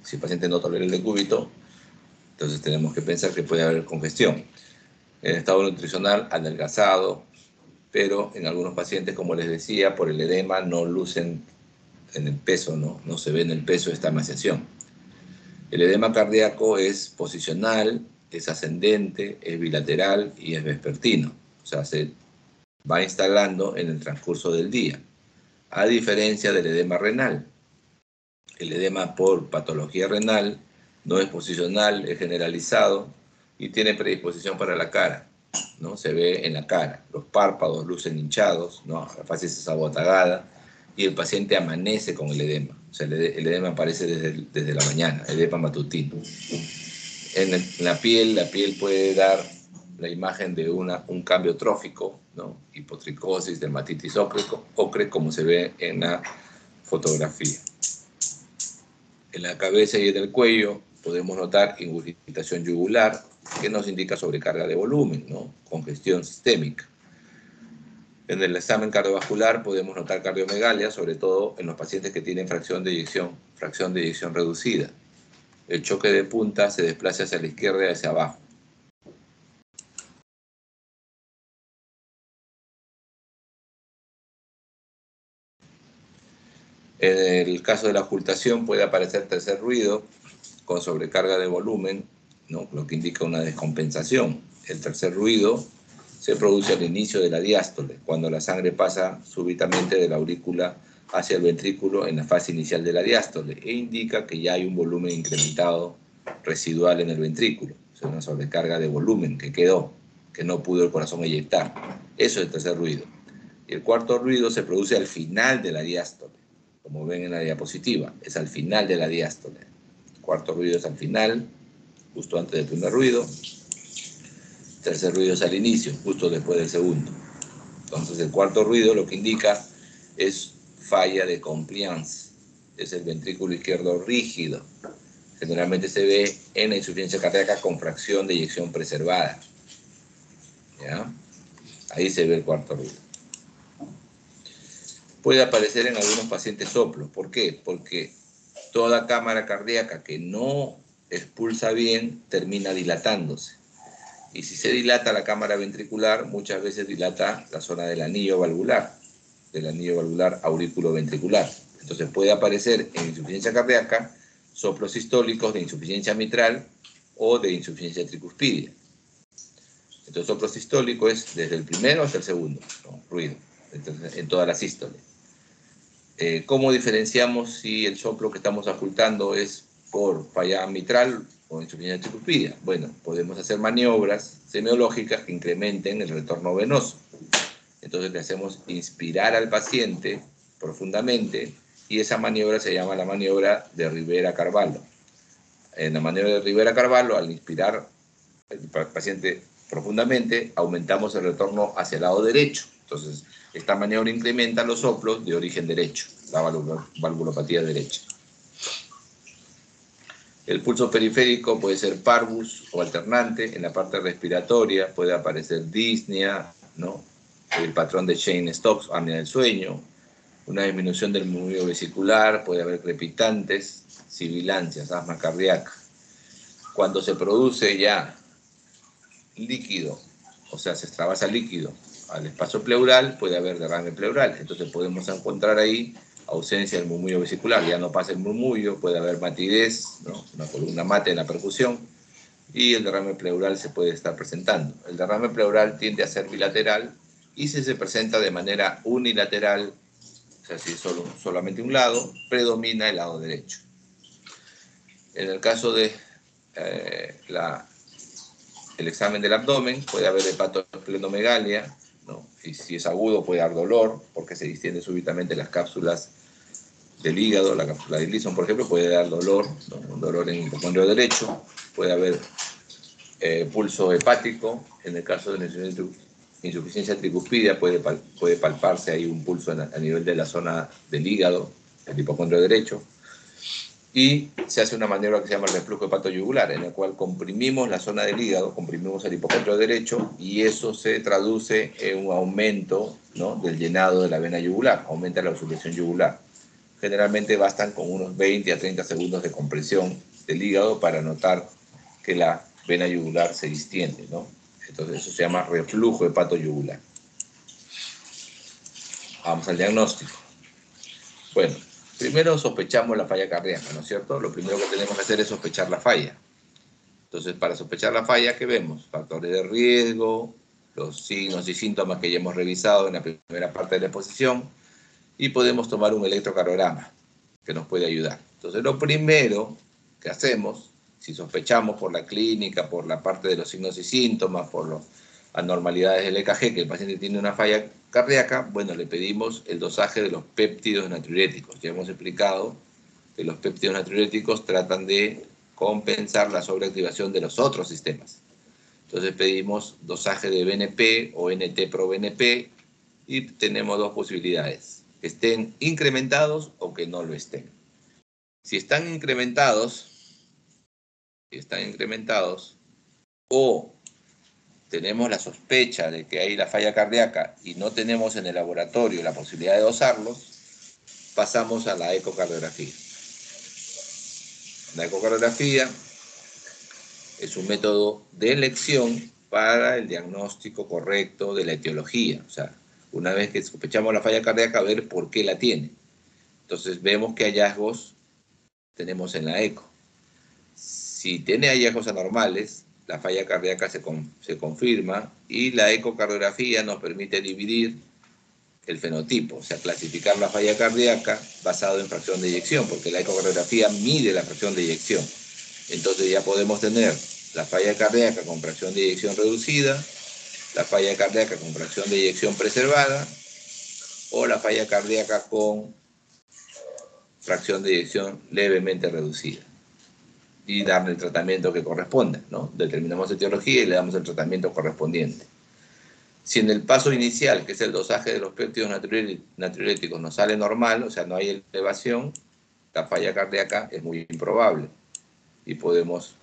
Si el paciente no tolera el decúbito, entonces tenemos que pensar que puede haber congestión. En estado nutricional, adelgazado, pero en algunos pacientes, como les decía, por el edema no lucen en el peso, no se ve en el peso esta emaciación. El edema cardíaco es posicional, es ascendente, es bilateral y es vespertino. O sea, se va instalando en el transcurso del día, a diferencia del edema renal. El edema por patología renal no es posicional, es generalizado y tiene predisposición para la cara, ¿no? Se ve en la cara, los párpados lucen hinchados, ¿no? La fase es abotagada y el paciente amanece con el edema. O sea, el edema aparece desde la mañana, edema matutino. En la piel puede dar la imagen de un cambio trófico, ¿no? Hipotricosis, dermatitis ocre, como se ve en la fotografía. En la cabeza y en el cuello podemos notar ingurgitación yugular, que nos indica sobrecarga de volumen, ¿no? Congestión sistémica. En el examen cardiovascular podemos notar cardiomegalia, sobre todo en los pacientes que tienen fracción de eyección reducida. El choque de punta se desplaza hacia la izquierda y hacia abajo. En el caso de la ocultación puede aparecer tercer ruido con sobrecarga de volumen, ¿no? Lo que indica una descompensación. El tercer ruido se produce al inicio de la diástole, cuando la sangre pasa súbitamente de la aurícula hacia el ventrículo en la fase inicial de la diástole e indica que ya hay un volumen incrementado residual en el ventrículo. O sea, una sobrecarga de volumen que quedó, que no pudo el corazón eyectar. Eso es el tercer ruido. Y el cuarto ruido se produce al final de la diástole, como ven en la diapositiva, es al final de la diástole. El cuarto ruido es al final, justo antes del primer ruido. El tercer ruido es al inicio, justo después del segundo. Entonces el cuarto ruido lo que indica es falla de compliance, es el ventrículo izquierdo rígido. Generalmente se ve en la insuficiencia cardíaca con fracción de eyección preservada. ¿Ya? Ahí se ve el cuarto ruido. Puede aparecer en algunos pacientes soplo. ¿Por qué? Porque toda cámara cardíaca que no expulsa bien termina dilatándose. Y si se dilata la cámara ventricular, muchas veces dilata la zona del anillo valvular auriculoventricular. Entonces puede aparecer en insuficiencia cardíaca soplos sistólicos de insuficiencia mitral o de insuficiencia tricuspidia. Entonces soplo sistólico es desde el primero hasta el segundo, ¿no? Ruido, entonces, en toda la sístole. ¿Cómo diferenciamos si el soplo que estamos ocultando es por falla mitral o insuficiencia tricuspidia? Bueno, podemos hacer maniobras semiológicas que incrementen el retorno venoso. Entonces le hacemos inspirar al paciente profundamente y esa maniobra se llama la maniobra de Rivera-Carvalho. En la maniobra de Rivera-Carvalho, al inspirar al paciente profundamente, aumentamos el retorno hacia el lado derecho. Entonces, esta maniobra incrementa los soplos de origen derecho, la valvulopatía derecha. El pulso periférico puede ser parvus o alternante. En la parte respiratoria puede aparecer disnea, ¿no? El patrón de Cheyne-Stokes, apnea del sueño, una disminución del murmullo vesicular, puede haber crepitantes, sibilancias, asma cardíaca. Cuando se produce ya líquido, o sea, se extravasa líquido al espacio pleural, puede haber derrame pleural. Entonces podemos encontrar ahí ausencia del murmullo vesicular, ya no pasa el murmullo, puede haber matidez, ¿no? Una columna mate en la percusión, y el derrame pleural se puede estar presentando. El derrame pleural tiende a ser bilateral, y si se presenta de manera unilateral, o sea, si solamente un lado, predomina el lado derecho. En el caso de el examen del abdomen, puede haber hepatoesplenomegalia, ¿no? Y si es agudo puede dar dolor, porque se distienden súbitamente las cápsulas del hígado, la cápsula de Gleason, por ejemplo, puede dar dolor, ¿no? Un dolor en el hipocondrio derecho, puede haber pulso hepático, en el caso de insuficiencia tricuspidia puede palparse ahí un pulso a nivel de la zona del hígado, el hipocondrio derecho, y se hace una maniobra que se llama el reflujo hepatoyugular, en el cual comprimimos la zona del hígado, comprimimos el hipocondrio derecho, y eso se traduce en un aumento, ¿no? Del llenado de la vena yugular, aumenta la obstrucción yugular. Generalmente bastan con unos 20 a 30 segundos de compresión del hígado para notar que la vena yugular se distiende, ¿no? Entonces eso se llama reflujo hepatoyugular. Vamos al diagnóstico. Bueno, primero sospechamos la falla cardíaca, ¿no es cierto? Lo primero que tenemos que hacer es sospechar la falla. Entonces, para sospechar la falla, ¿qué vemos? Factores de riesgo, los signos y síntomas que ya hemos revisado en la primera parte de la exposición, y podemos tomar un electrocardiograma que nos puede ayudar. Entonces, lo primero que hacemos, si sospechamos por la clínica, por la parte de los signos y síntomas, por las anormalidades del EKG, que el paciente tiene una falla cardíaca, bueno, le pedimos el dosaje de los péptidos natriuréticos. Ya hemos explicado que los péptidos natriuréticos tratan de compensar la sobreactivación de los otros sistemas. Entonces pedimos dosaje de BNP o NT-proBNP y tenemos dos posibilidades: que estén incrementados o que no lo estén. Si están incrementados o tenemos la sospecha de que hay la falla cardíaca y no tenemos en el laboratorio la posibilidad de dosarlos, pasamos a la ecocardiografía. La ecocardiografía es un método de elección para el diagnóstico correcto de la etiología. O sea, una vez que sospechamos la falla cardíaca, ver por qué la tiene. Entonces vemos qué hallazgos tenemos en la eco. Si tiene hallazgos anormales, la falla cardíaca se confirma, y la ecocardiografía nos permite dividir el fenotipo, o sea, clasificar la falla cardíaca basado en fracción de eyección, porque la ecocardiografía mide la fracción de eyección. Entonces ya podemos tener la falla cardíaca con fracción de eyección reducida, la falla cardíaca con fracción de eyección preservada, o la falla cardíaca con fracción de eyección levemente reducida, y darle el tratamiento que corresponda, ¿no? Determinamos etiología y le damos el tratamiento correspondiente. Si en el paso inicial, que es el dosaje de los péptidos natriuréticos, nos sale normal, o sea, no hay elevación, la falla cardíaca es muy improbable y podemos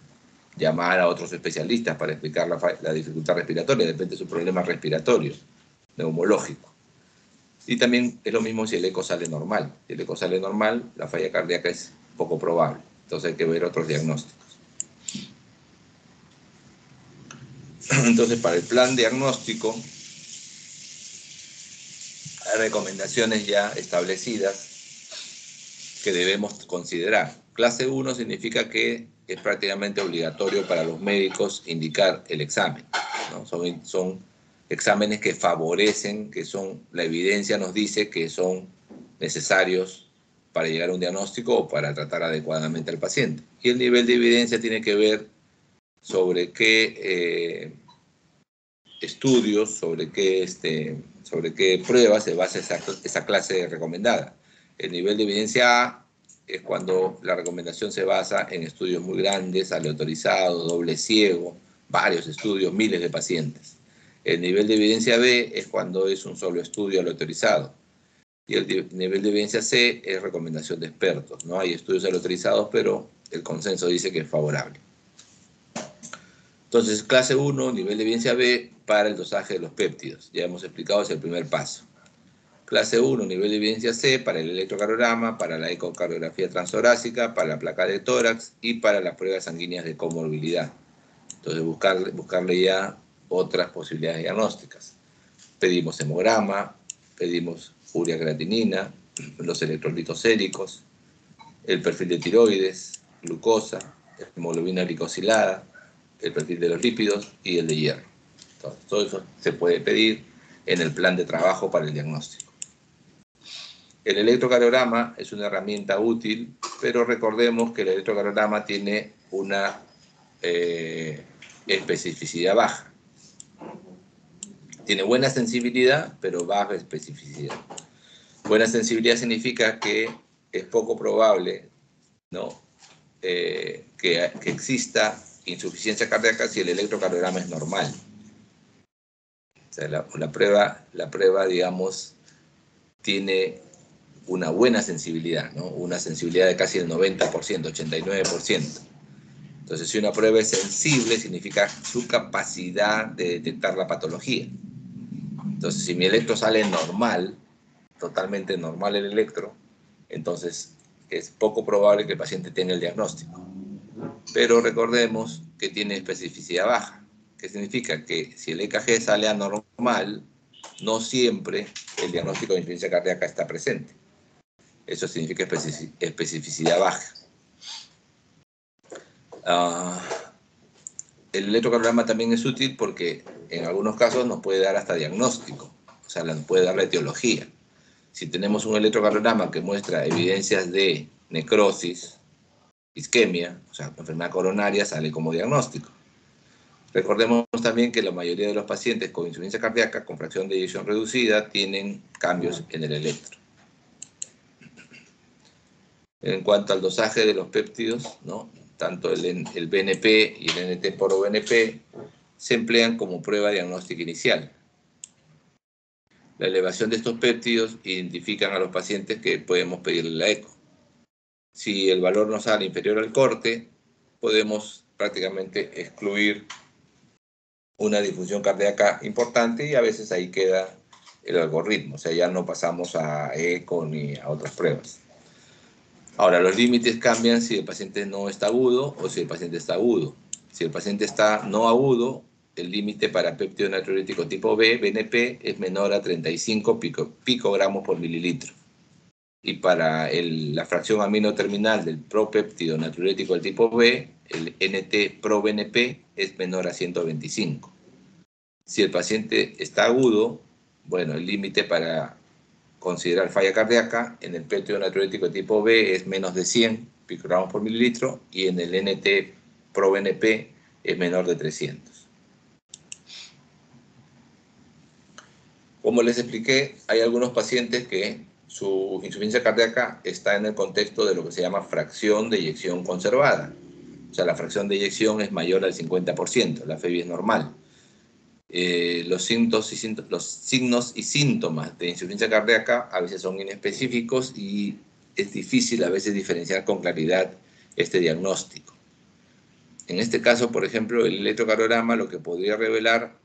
llamar a otros especialistas para explicar la dificultad respiratoria, depende de su problema respiratorio. neumológico. Y también es lo mismo si el eco sale normal. Si el eco sale normal, la falla cardíaca es poco probable. Entonces hay que ver otros diagnósticos. Entonces, para el plan diagnóstico, hay recomendaciones ya establecidas que debemos considerar. Clase 1 significa que es prácticamente obligatorio para los médicos indicar el examen, ¿no? Son exámenes que favorecen, la evidencia nos dice que son necesarios para llegar a un diagnóstico o para tratar adecuadamente al paciente. Y el nivel de evidencia tiene que ver sobre qué estudios, sobre qué pruebas se basa esa clase recomendada. El nivel de evidencia A es cuando la recomendación se basa en estudios muy grandes, aleatorizados, doble ciego, varios estudios, miles de pacientes. El nivel de evidencia B es cuando es un solo estudio aleatorizado. Y el nivel de evidencia C es recomendación de expertos. No hay estudios aleatorizados, pero el consenso dice que es favorable. Entonces, clase 1, nivel de evidencia B para el dosaje de los péptidos. Ya hemos explicado, es el primer paso. Clase 1, nivel de evidencia C para el electrocardiograma, para la ecocardiografía transtorácica, para la placa de tórax y para las pruebas sanguíneas de comorbilidad. Entonces, buscarle ya otras posibilidades diagnósticas. Pedimos hemograma, pedimos urea creatinina, los electrolitos séricos, el perfil de tiroides, glucosa, hemoglobina glicosilada, el perfil de los lípidos y el de hierro. Entonces, todo eso se puede pedir en el plan de trabajo para el diagnóstico. El electrocardiograma es una herramienta útil, pero recordemos que el electrocardiograma tiene una especificidad baja. Tiene buena sensibilidad, pero baja especificidad. Buena sensibilidad significa que es poco probable, ¿no?, que exista insuficiencia cardíaca si el electrocardiograma es normal. O sea, la prueba, digamos, tiene una buena sensibilidad, ¿no? Una sensibilidad de casi el 90%, 89%. Entonces, si una prueba es sensible, significa su capacidad de detectar la patología. Entonces, si mi electro sale normal, totalmente normal el electro, entonces es poco probable que el paciente tenga el diagnóstico. Pero recordemos que tiene especificidad baja, que significa que si el EKG sale anormal, no siempre el diagnóstico de insuficiencia cardíaca está presente. Eso significa especificidad baja. El electrocardiograma también es útil porque en algunos casos nos puede dar hasta diagnóstico, o sea, nos puede dar la etiología. Si tenemos un electrocardiograma que muestra evidencias de necrosis, isquemia, o sea, enfermedad coronaria, sale como diagnóstico. Recordemos también que la mayoría de los pacientes con insuficiencia cardíaca con fracción de eyección reducida tienen cambios en el electro. En cuanto al dosaje de los péptidos, ¿no?, tanto el BNP y el NT-proBNP se emplean como prueba diagnóstica inicial. La elevación de estos péptidos identifican a los pacientes que podemos pedirle la eco. Si el valor nos sale inferior al corte, podemos prácticamente excluir una disfunción cardíaca importante y a veces ahí queda el algoritmo, o sea, ya no pasamos a eco ni a otras pruebas. Ahora, los límites cambian si el paciente no está agudo o si el paciente está agudo. Si el paciente está no agudo, el límite para péptido natriurético tipo B, BNP, es menor a 35 picogramos por mililitro. Y para la fracción amino terminal del propéptido natriurético del tipo B, el NT-proBNP es menor a 125. Si el paciente está agudo, bueno, el límite para considerar falla cardíaca en el péptido natriurético de tipo B es menos de 100 picogramos por mililitro y en el NT-proBNP es menor de 300. Como les expliqué, hay algunos pacientes que su insuficiencia cardíaca está en el contexto de lo que se llama fracción de eyección conservada. O sea, la fracción de eyección es mayor al 50%, la FEBI es normal. Los signos y síntomas de insuficiencia cardíaca a veces son inespecíficos y es difícil a veces diferenciar con claridad este diagnóstico. En este caso, por ejemplo, el electrocardiograma lo que podría revelar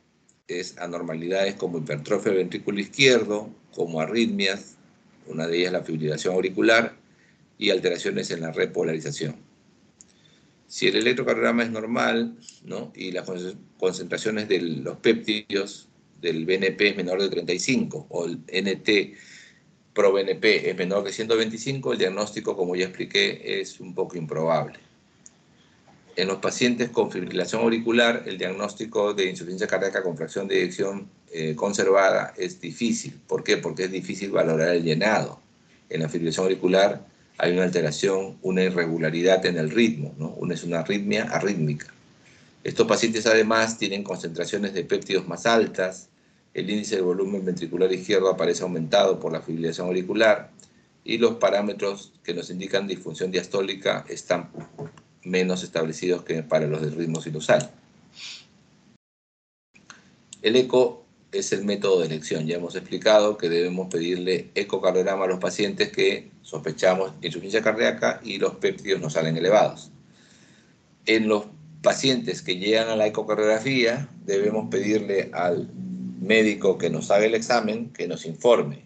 es anormalidades como hipertrofia del ventrículo izquierdo, como arritmias, una de ellas la fibrilación auricular, y alteraciones en la repolarización. Si el electrocardiograma es normal, ¿no?, y las concentraciones de los péptidos del BNP es menor de 35 o el NT pro BNP es menor de 125, el diagnóstico, como ya expliqué, es un poco improbable. En los pacientes con fibrilación auricular, el diagnóstico de insuficiencia cardíaca con fracción de eyección conservada es difícil. ¿Por qué? Porque es difícil valorar el llenado. En la fibrilación auricular hay una alteración, una irregularidad en el ritmo, ¿no? Es una arritmia arrítmica. Estos pacientes además tienen concentraciones de péptidos más altas, el índice de volumen ventricular izquierdo aparece aumentado por la fibrilación auricular y los parámetros que nos indican disfunción diastólica están menos establecidos que para los del ritmo sinusal. El eco es el método de elección. Ya hemos explicado que debemos pedirle ecocardiograma a los pacientes que sospechamos insuficiencia cardíaca y los péptidos nos salen elevados. En los pacientes que llegan a la ecocardiografía, debemos pedirle al médico que nos haga el examen que nos informe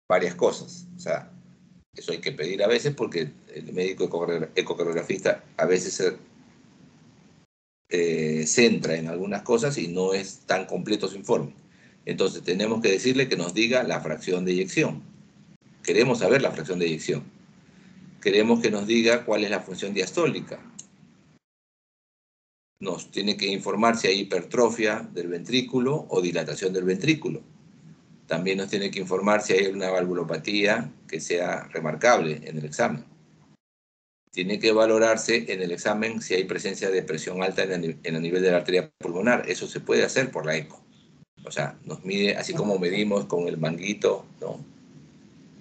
varias cosas. O sea, eso hay que pedir a veces porque el médico ecocardiografista a veces se centra en algunas cosas y no es tan completo su informe. Entonces tenemos que decirle que nos diga la fracción de eyección. Queremos saber la fracción de eyección. Queremos que nos diga cuál es la función diastólica. Nos tiene que informar si hay hipertrofia del ventrículo o dilatación del ventrículo. También nos tiene que informar si hay una valvulopatía que sea remarcable en el examen. Tiene que valorarse en el examen si hay presencia de presión alta en el nivel de la arteria pulmonar. Eso se puede hacer por la eco. O sea, nos mide, así como medimos con el manguito, ¿no?,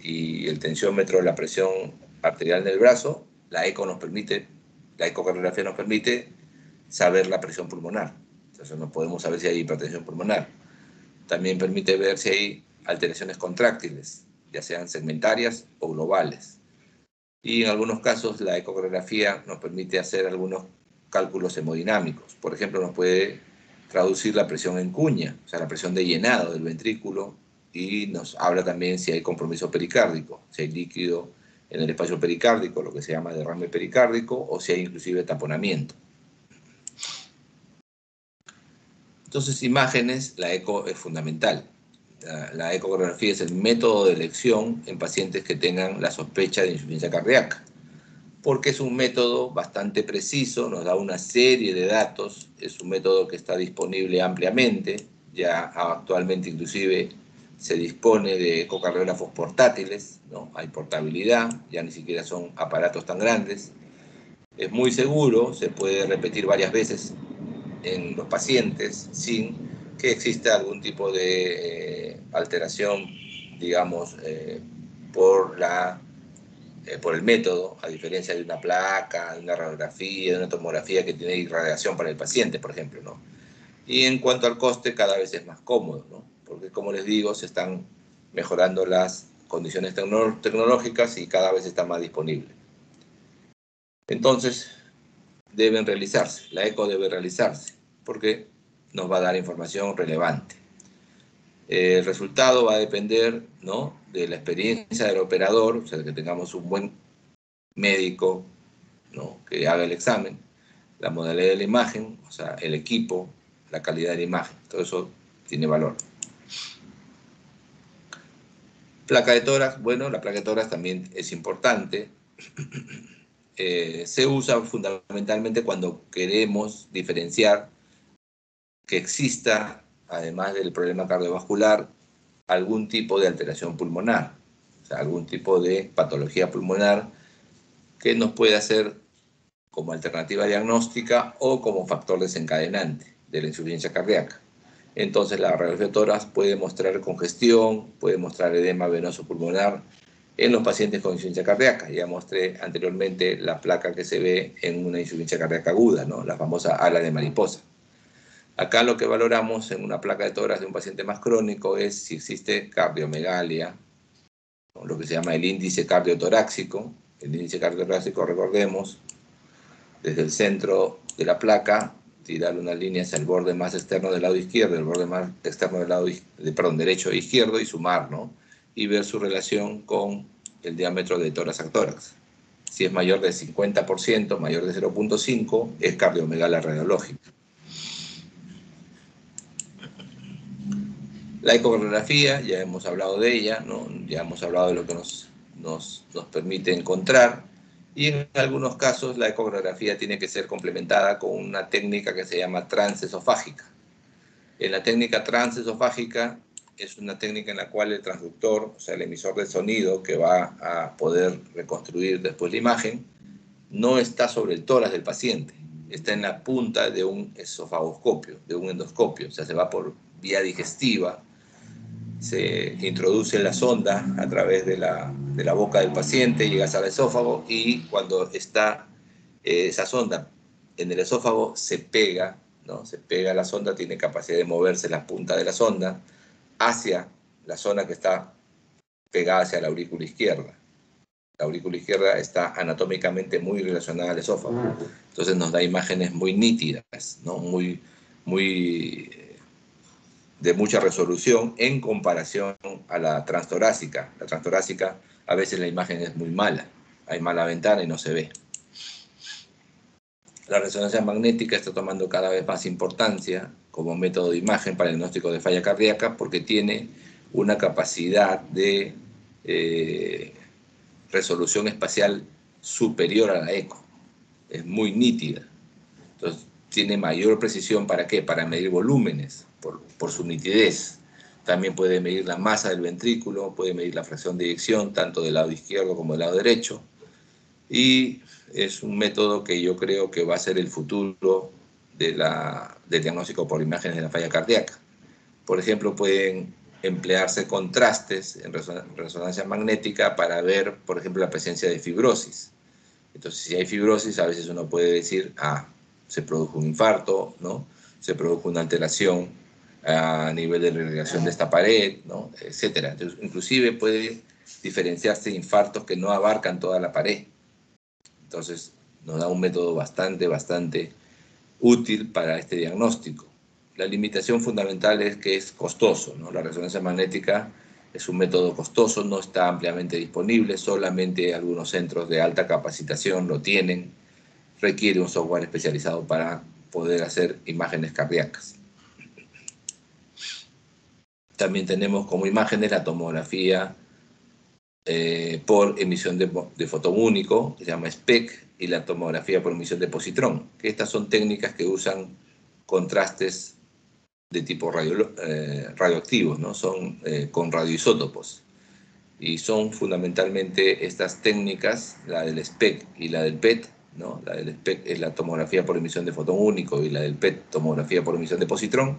y el tensiómetro, la presión arterial del brazo, la ecocardiografía nos permite saber la presión pulmonar. Entonces no podemos saber si hay hipertensión pulmonar. También permite ver si hay alteraciones contráctiles, ya sean segmentarias o globales. Y en algunos casos la ecocardiografía nos permite hacer algunos cálculos hemodinámicos. Por ejemplo, nos puede traducir la presión en cuña, o sea, la presión de llenado del ventrículo, y nos habla también si hay compromiso pericárdico, si hay líquido en el espacio pericárdico, lo que se llama derrame pericárdico, o si hay inclusive taponamiento. Entonces, imágenes, la eco es fundamental. La ecocardiografía es el método de elección en pacientes que tengan la sospecha de insuficiencia cardíaca, porque es un método bastante preciso, nos da una serie de datos, es un método que está disponible ampliamente, ya actualmente inclusive se dispone de ecocardiógrafos portátiles, ¿no? Hay portabilidad, ya ni siquiera son aparatos tan grandes, es muy seguro, se puede repetir varias veces en los pacientes sin que exista algún tipo de alteración, digamos, por el método, a diferencia de una placa, de una radiografía, de una tomografía que tiene irradiación para el paciente, por ejemplo, ¿no? Y en cuanto al coste, cada vez es más cómodo, ¿no? Porque, como les digo, se están mejorando las condiciones tecnológicas y cada vez está más disponible. Entonces, deben realizarse, la eco debe realizarse, porque nos va a dar información relevante. El resultado va a depender, ¿no?, de la experiencia del operador, o sea, que tengamos un buen médico, ¿no?, que haga el examen, la modalidad de la imagen, o sea, el equipo, la calidad de la imagen, todo eso tiene valor. Placa de tórax, bueno, la placa de tórax también es importante. Se usa fundamentalmente cuando queremos diferenciar que exista, además del problema cardiovascular, algún tipo de alteración pulmonar, o sea, algún tipo de patología pulmonar que nos puede hacer como alternativa diagnóstica o como factor desencadenante de la insuficiencia cardíaca. Entonces la radiografía de tórax puede mostrar congestión, puede mostrar edema venoso pulmonar en los pacientes con insuficiencia cardíaca. Ya mostré anteriormente la placa que se ve en una insuficiencia cardíaca aguda, ¿no?, la famosa ala de mariposa. Acá lo que valoramos en una placa de tórax de un paciente más crónico es si existe cardiomegalia, ¿no?, lo que se llama el índice cardiotorácico. El índice cardiotorácico, recordemos, desde el centro de la placa tirar una línea hacia el borde más externo del lado izquierdo, el borde más externo del lado derecho e izquierdo, y sumar, ¿no? Y ver su relación con el diámetro de tórax a tórax. Si es mayor de 50%, mayor de 0.5, es cardiomegalia radiológica. La ecografía, ya hemos hablado de ella, ¿no? Ya hemos hablado de lo que nos permite encontrar, y en algunos casos la ecografía tiene que ser complementada con una técnica que se llama transesofágica. En la técnica transesofágica es una técnica en la cual el transductor, o sea, el emisor de sonido que va a poder reconstruir después la imagen, no está sobre el tórax del paciente, está en la punta de un esofagoscopio, de un endoscopio, o sea, se va por vía digestiva, se introduce la sonda a través de la boca del paciente, llegas al esófago, y cuando está esa sonda en el esófago se pega, ¿no? Se pega la sonda, tiene capacidad de moverse la punta de la sonda hacia la zona que está pegada hacia la aurícula izquierda. La aurícula izquierda está anatómicamente muy relacionada al esófago. Entonces nos da imágenes muy nítidas, ¿no? Muy de mucha resolución en comparación a la transtorácica. La transtorácica, a veces la imagen es muy mala, hay mala ventana y no se ve. La resonancia magnética está tomando cada vez más importancia como método de imagen para el diagnóstico de falla cardíaca, porque tiene una capacidad de resolución espacial superior a la eco. Es muy nítida. Entonces, tiene mayor precisión. ¿Para qué? Para medir volúmenes, por su nitidez. También puede medir la masa del ventrículo, puede medir la fracción de eyección, tanto del lado izquierdo como del lado derecho. Y es un método que yo creo que va a ser el futuro del diagnóstico por imágenes de la falla cardíaca. Por ejemplo, pueden emplearse contrastes en resonancia magnética para ver, por ejemplo, la presencia de fibrosis. Entonces, si hay fibrosis, a veces uno puede decir, se produjo un infarto, ¿no? Se produjo una alteración a nivel de la irrigación de esta pared, ¿no? Etcétera. Entonces, inclusive puede diferenciarse infartos que no abarcan toda la pared. Entonces, nos da un método bastante útil para este diagnóstico. La limitación fundamental es que es costoso, ¿no? La resonancia magnética es un método costoso, no está ampliamente disponible, solamente algunos centros de alta capacitación lo tienen, requiere un software especializado para poder hacer imágenes cardíacas. También tenemos como imágenes la tomografía por emisión de fotón único, que se llama SPEC, y la tomografía por emisión de positrón, que estas son técnicas que usan contrastes de tipo radioactivos, ¿no? Son con radioisótopos. Y son fundamentalmente estas técnicas, la del SPEC y la del PET, ¿no? La del SPEC es la tomografía por emisión de fotón único y la del PET, tomografía por emisión de positrón,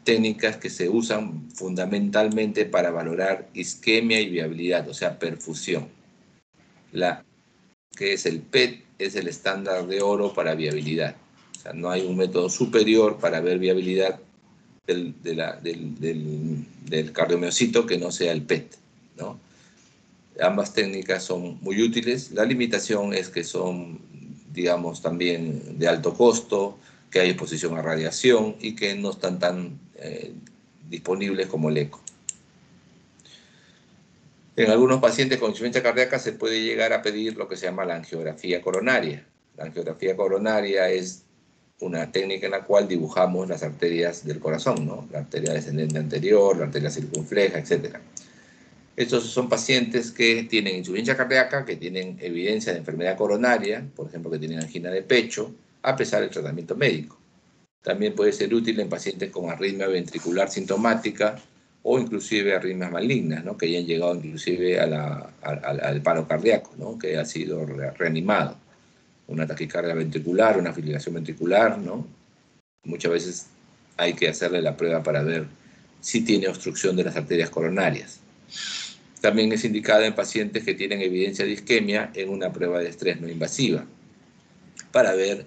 técnicas que se usan fundamentalmente para valorar isquemia y viabilidad, o sea, perfusión. La que es el PET es el estándar de oro para viabilidad. O sea, no hay un método superior para ver viabilidad del cardiomiocito que no sea el PET, ¿no? Ambas técnicas son muy útiles. La limitación es que son, digamos, también de alto costo, que hay exposición a radiación y que no están tan disponibles como el eco. En algunos pacientes con insuficiencia cardíaca se puede llegar a pedir lo que se llama la angiografía coronaria. La angiografía coronaria es una técnica en la cual dibujamos las arterias del corazón, ¿no? La arteria descendente anterior, la arteria circunfleja, etc. Estos son pacientes que tienen insuficiencia cardíaca, que tienen evidencia de enfermedad coronaria, por ejemplo, que tienen angina de pecho, a pesar del tratamiento médico. También puede ser útil en pacientes con arritmia ventricular sintomática o inclusive arritmias malignas, ¿no? Que ya han llegado inclusive al paro cardíaco, ¿no? Que ha sido reanimado. Una taquicardia ventricular, una fibrilación ventricular, ¿no? Muchas veces hay que hacerle la prueba para ver si tiene obstrucción de las arterias coronarias. También es indicada en pacientes que tienen evidencia de isquemia en una prueba de estrés no invasiva, para ver,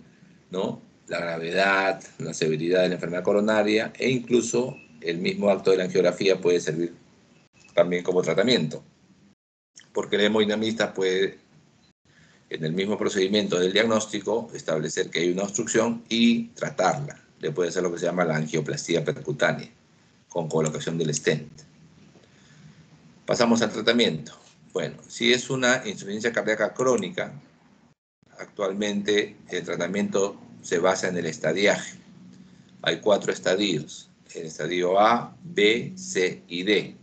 ¿no?, la gravedad, la severidad de la enfermedad coronaria, e incluso el mismo acto de la angiografía puede servir también como tratamiento, porque el hemodinamista puede En el mismo procedimiento del diagnóstico, establecer que hay una obstrucción y tratarla. Le puede hacer lo que se llama la angioplastía percutánea, con colocación del stent. Pasamos al tratamiento. Bueno, si es una insuficiencia cardíaca crónica, actualmente el tratamiento se basa en el estadiaje. Hay 4 estadios: el estadio A, B, C y D.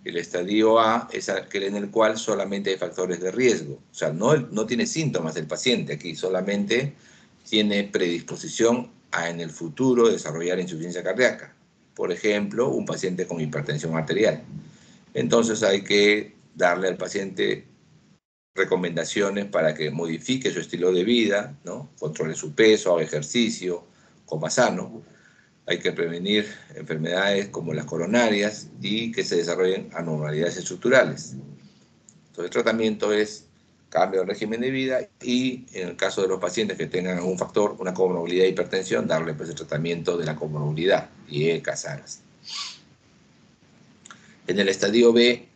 El estadio A es aquel en el cual solamente hay factores de riesgo. O sea, no tiene síntomas el paciente aquí, solamente tiene predisposición a en el futuro desarrollar insuficiencia cardíaca. Por ejemplo, un paciente con hipertensión arterial. Entonces hay que darle al paciente recomendaciones para que modifique su estilo de vida, ¿no? Controle su peso, haga ejercicio, coma sano. Hay que prevenir enfermedades como las coronarias y que se desarrollen anormalidades estructurales. Entonces, el tratamiento es cambio de régimen de vida y, en el caso de los pacientes que tengan algún factor, una comorbilidad de hipertensión, darle pues el tratamiento de la comorbilidad y casaras. En el estadio B,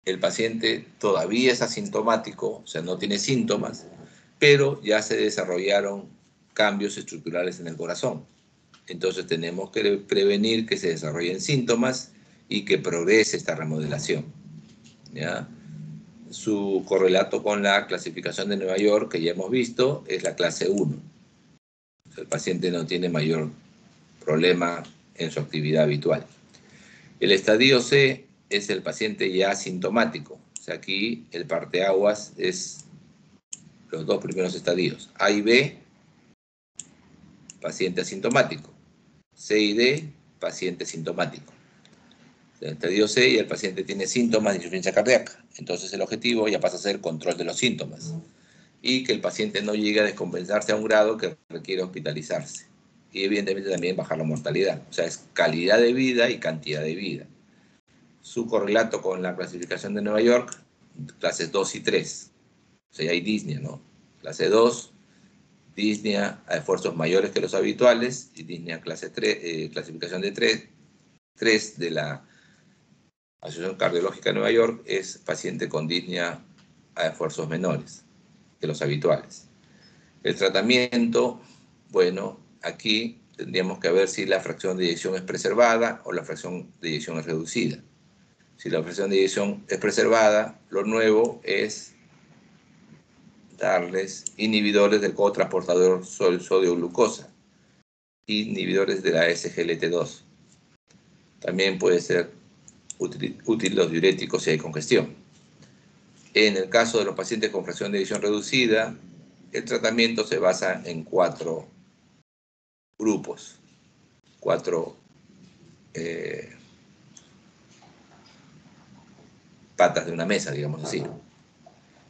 el paciente todavía es asintomático, o sea, no tiene síntomas, pero ya se desarrollaron cambios estructurales en el corazón. Entonces tenemos que prevenir que se desarrollen síntomas y que progrese esta remodelación, ¿ya? Su correlato con la clasificación de Nueva York, que ya hemos visto, es la clase 1. El paciente no tiene mayor problema en su actividad habitual. El estadio C es el paciente ya asintomático. O sea, aquí el parteaguas es los 2 primeros estadios. A y B, paciente asintomático. C y D, paciente sintomático. El estadio C y el paciente tiene síntomas de insuficiencia cardíaca. Entonces el objetivo ya pasa a ser control de los síntomas y que el paciente no llegue a descompensarse a un grado que requiere hospitalizarse. Y evidentemente también bajar la mortalidad. O sea, es calidad de vida y cantidad de vida. Su correlato con la clasificación de Nueva York, clases 2 y 3. O sea, hay disnea, ¿no? Clase 2, disnea a esfuerzos mayores que los habituales, y disnea clase 3, clasificación de 3 de la Asociación Cardiológica de Nueva York, es paciente con disnea a esfuerzos menores que los habituales. El tratamiento, bueno, aquí tendríamos que ver si la fracción de eyección es preservada o la fracción de eyección es reducida. Si la fracción de eyección es preservada, lo nuevo es darles inhibidores del cotransportador sodio-glucosa, inhibidores de la SGLT2. También puede ser útil los diuréticos si hay congestión. En el caso de los pacientes con fracción de eyección reducida, el tratamiento se basa en 4 grupos, 4 patas de una mesa, digamos así.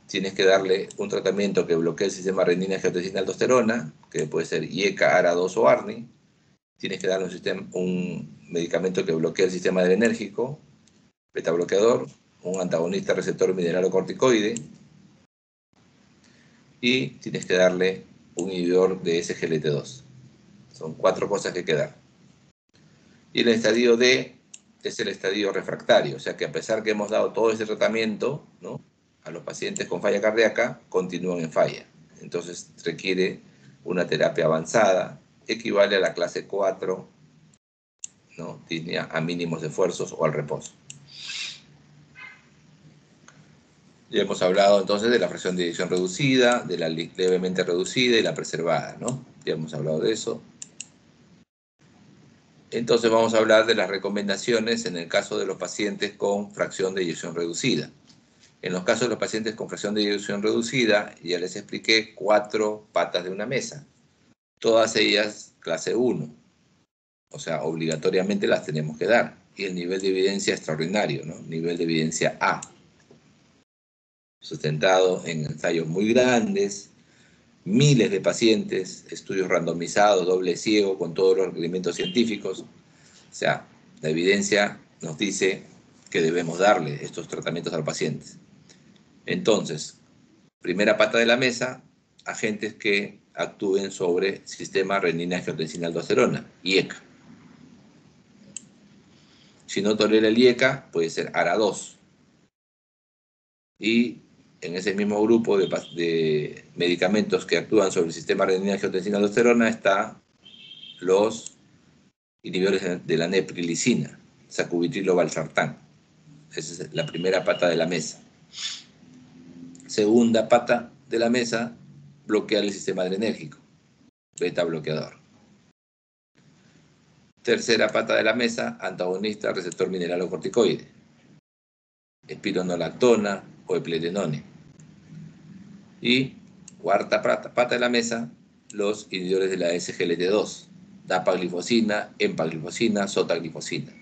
Tienes que darle un tratamiento que bloquee el sistema renina-angiotensina-aldosterona, que puede ser IECA, ARA2 o ARNI. Tienes que darle un medicamento que bloquee el sistema adrenérgico, beta-bloqueador, un antagonista receptor mineralocorticoide, y tienes que darle un inhibidor de SGLT2. Son 4 cosas que hay que dar. Y el estadio D es el estadio refractario, o sea que a pesar que hemos dado todo ese tratamiento, ¿no?, a los pacientes con falla cardíaca, continúan en falla. Entonces requiere una terapia avanzada, equivale a la clase 4, ¿no?, disnea a mínimos esfuerzos o al reposo. Ya hemos hablado entonces de la fracción de eyección reducida, de la levemente reducida y la preservada, ¿no? Ya hemos hablado de eso. Entonces vamos a hablar de las recomendaciones en el caso de los pacientes con fracción de eyección reducida. En los casos de los pacientes con fracción de eyección reducida, ya les expliqué 4 patas de una mesa, todas ellas clase 1, o sea, obligatoriamente las tenemos que dar, y el nivel de evidencia extraordinario, ¿no?, nivel de evidencia A, sustentado en ensayos muy grandes, miles de pacientes, estudios randomizados, doble ciego, con todos los requerimientos científicos. O sea, la evidencia nos dice que debemos darle estos tratamientos a los pacientes. Entonces, primera pata de la mesa, agentes que actúen sobre sistema renina-angiotensina-aldosterona, IECA. Si no tolera el IECA, puede ser ARA2. Y en ese mismo grupo de medicamentos que actúan sobre el sistema renina-angiotensina-aldosterona está los inhibidores de la neprilicina, sacubitril o valsartán. Esa es la primera pata de la mesa. Segunda pata de la mesa, bloquear el sistema adrenérgico, beta bloqueador. Tercera pata de la mesa, antagonista receptor mineralocorticoide, espironolactona o epletenone. Y cuarta pata de la mesa, los inhibidores de la SGLT2, dapaglifosina, empaglifosina, sotaglifosina.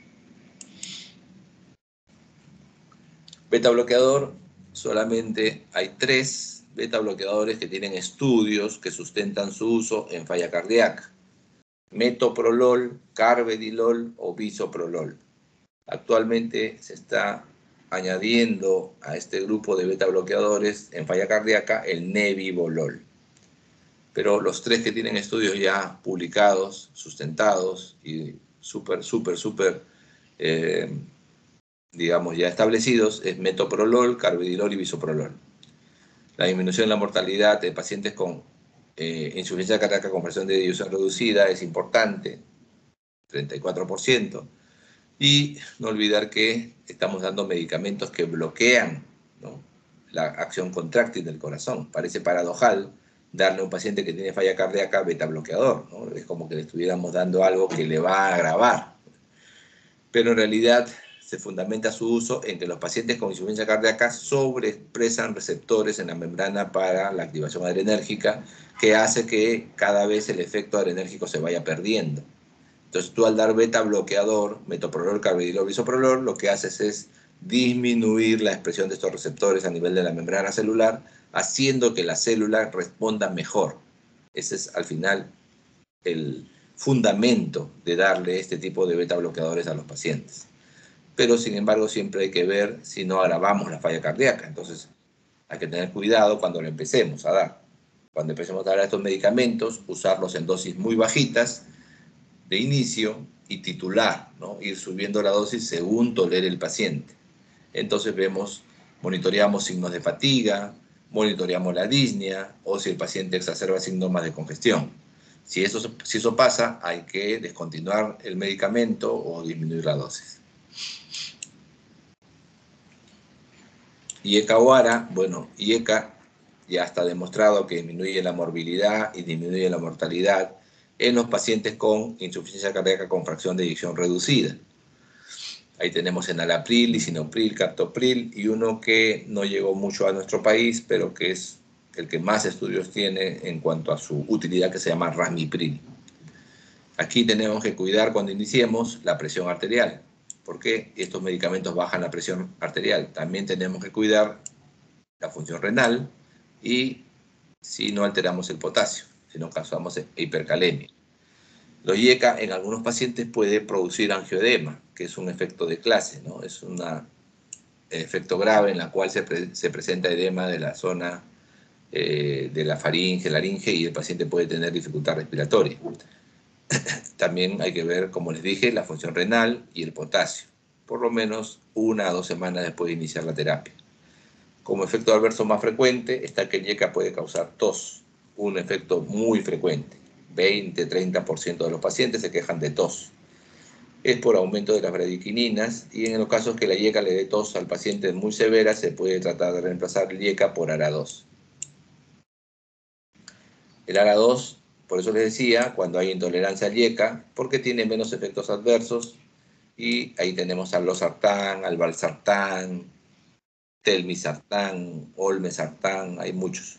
Beta bloqueador, solamente hay 3 beta bloqueadores que tienen estudios que sustentan su uso en falla cardíaca: metoprolol, carvedilol o bisoprolol. Actualmente se está añadiendo a este grupo de beta bloqueadores en falla cardíaca el nebivolol. Pero los 3 que tienen estudios ya publicados, sustentados y digamos, ya establecidos, es metoprolol, carvedilol y bisoprolol. La disminución de la mortalidad de pacientes con insuficiencia cardíaca con fracción de eyección reducida es importante, 34%. Y no olvidar que estamos dando medicamentos que bloquean, ¿no?, la acción contráctil del corazón. Parece paradojal darle a un paciente que tiene falla cardíaca beta bloqueador, ¿no? Es como que le estuviéramos dando algo que le va a agravar. Pero en realidad se fundamenta su uso en que los pacientes con insuficiencia cardíaca sobreexpresan receptores en la membrana para la activación adrenérgica, que hace que cada vez el efecto adrenérgico se vaya perdiendo. Entonces tú al dar beta bloqueador, metoprolol, carvedilol, bisoprolol, lo que haces es disminuir la expresión de estos receptores a nivel de la membrana celular, haciendo que la célula responda mejor. Ese es al final el fundamento de darle este tipo de beta bloqueadores a los pacientes. Pero sin embargo siempre hay que ver si no agravamos la falla cardíaca. Entonces hay que tener cuidado cuando lo empecemos a dar. Cuando empecemos a dar estos medicamentos, usarlos en dosis muy bajitas de inicio y titular, ¿no? Ir subiendo la dosis según tolere el paciente. Entonces monitoreamos signos de fatiga, monitoreamos la disnea o si el paciente exacerba síntomas de congestión. Si eso pasa, hay que descontinuar el medicamento o disminuir la dosis. IECA o ARA, bueno, IECA ya está demostrado que disminuye la morbilidad y disminuye la mortalidad en los pacientes con insuficiencia cardíaca con fracción de eyección reducida. Ahí tenemos enalapril, lisinopril, captopril y uno que no llegó mucho a nuestro país, pero que es el que más estudios tiene en cuanto a su utilidad, que se llama ramipril. Aquí tenemos que cuidar cuando iniciemos la presión arterial, porque estos medicamentos bajan la presión arterial. También tenemos que cuidar la función renal y si no alteramos el potasio, si no causamos hipercalemia. Los IECA en algunos pacientes puede producir angioedema, que es un efecto de clase, ¿no? Es un efecto grave en la cual se presenta edema de la zona de la faringe, laringe, y el paciente puede tener dificultad respiratoria. También hay que ver, como les dije, la función renal y el potasio, por lo menos 1 a 2 semanas después de iniciar la terapia. Como efecto adverso más frecuente está que el IECA puede causar tos, un efecto muy frecuente. 20-30% de los pacientes se quejan de tos. Es por aumento de las bradicininas y en los casos que la IECA le dé tos al paciente muy severa, se puede tratar de reemplazar el IECA por ARA2. El ARA2, por eso les decía, cuando hay intolerancia al IECA, porque tiene menos efectos adversos, y ahí tenemos al losartán, al valsartán, telmisartán, olmesartán, hay muchos.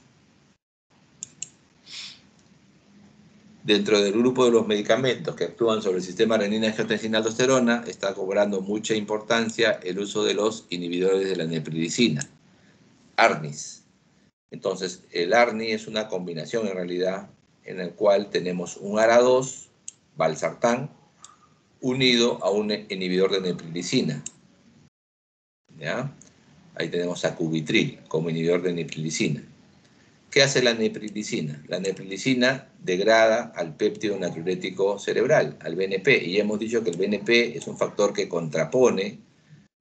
Dentro del grupo de los medicamentos que actúan sobre el sistema renina-angiotensina-aldosterona está cobrando mucha importancia el uso de los inhibidores de la neprilicina, ARNIs. Entonces, el ARNI es una combinación en realidad en el cual tenemos un ARA2, valsartán, unido a un inhibidor de neprilicina. ¿Ya? Ahí tenemos sacubitril como inhibidor de neprilicina. ¿Qué hace la neprilicina? La neprilicina degrada al péptido natriurético cerebral, al BNP, y hemos dicho que el BNP es un factor que contrapone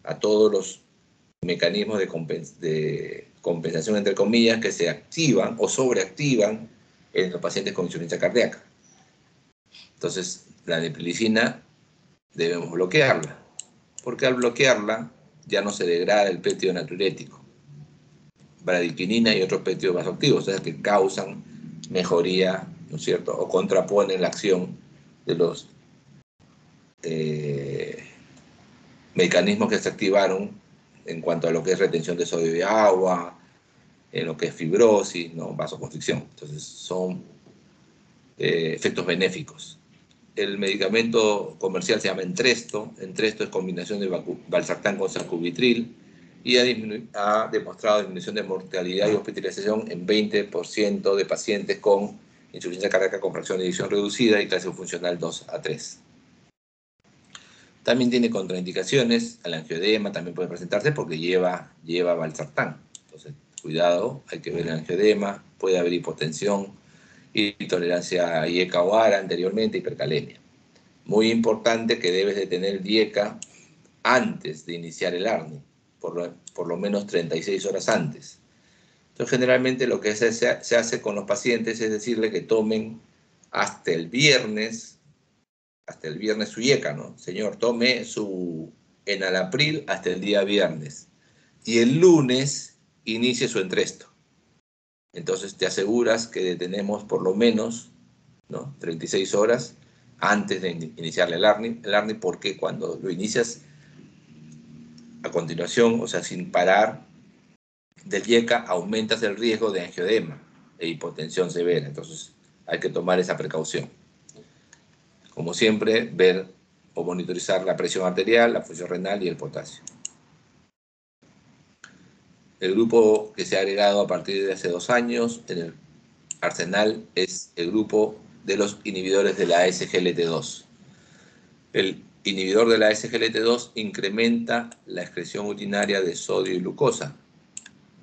a todos los mecanismos de compensación, entre comillas, que se activan o sobreactivan en los pacientes con insuficiencia cardíaca. Entonces, la neprilicina debemos bloquearla, porque al bloquearla ya no se degrada el péptido natriurético, bradiquinina y otros péptidos vasoactivos, o sea, que causan mejoría, ¿no es cierto?, o contraponen la acción de los mecanismos que se activaron en cuanto a lo que es retención de sodio y agua, en lo que es fibrosis, ¿no?, vasoconstricción. Entonces, son efectos benéficos. El medicamento comercial se llama Entresto. Entresto es combinación de valsartán con sacubitril y ha demostrado disminución de mortalidad y hospitalización en 20% de pacientes con insuficiencia cardíaca con fracción de eyección reducida y clase funcional 2 a 3. También tiene contraindicaciones, al angioedema también puede presentarse porque lleva valsartán. Entonces, cuidado, hay que ver el angioedema, puede haber hipotensión, intolerancia a IECA o ARA anteriormente, hipercalemia. Muy importante que debes de tener DIECA antes de iniciar el ARNI, por lo menos 36 horas antes. Entonces, generalmente lo que se hace con los pacientes es decirle que tomen hasta el viernes su IECA, ¿no? Señor, tome su enalapril hasta el día viernes y el lunes inicie su Entresto. Entonces te aseguras que detenemos por lo menos, ¿no?, 36 horas antes de iniciarle el ARNI, porque cuando lo inicias a continuación, o sea, sin parar del IECA, aumentas el riesgo de angioedema e hipotensión severa. Entonces hay que tomar esa precaución. Como siempre, ver o monitorizar la presión arterial, la función renal y el potasio. El grupo que se ha agregado a partir de hace 2 años en el arsenal es el grupo de los inhibidores de la SGLT2. El inhibidor de la SGLT2 incrementa la excreción urinaria de sodio y glucosa.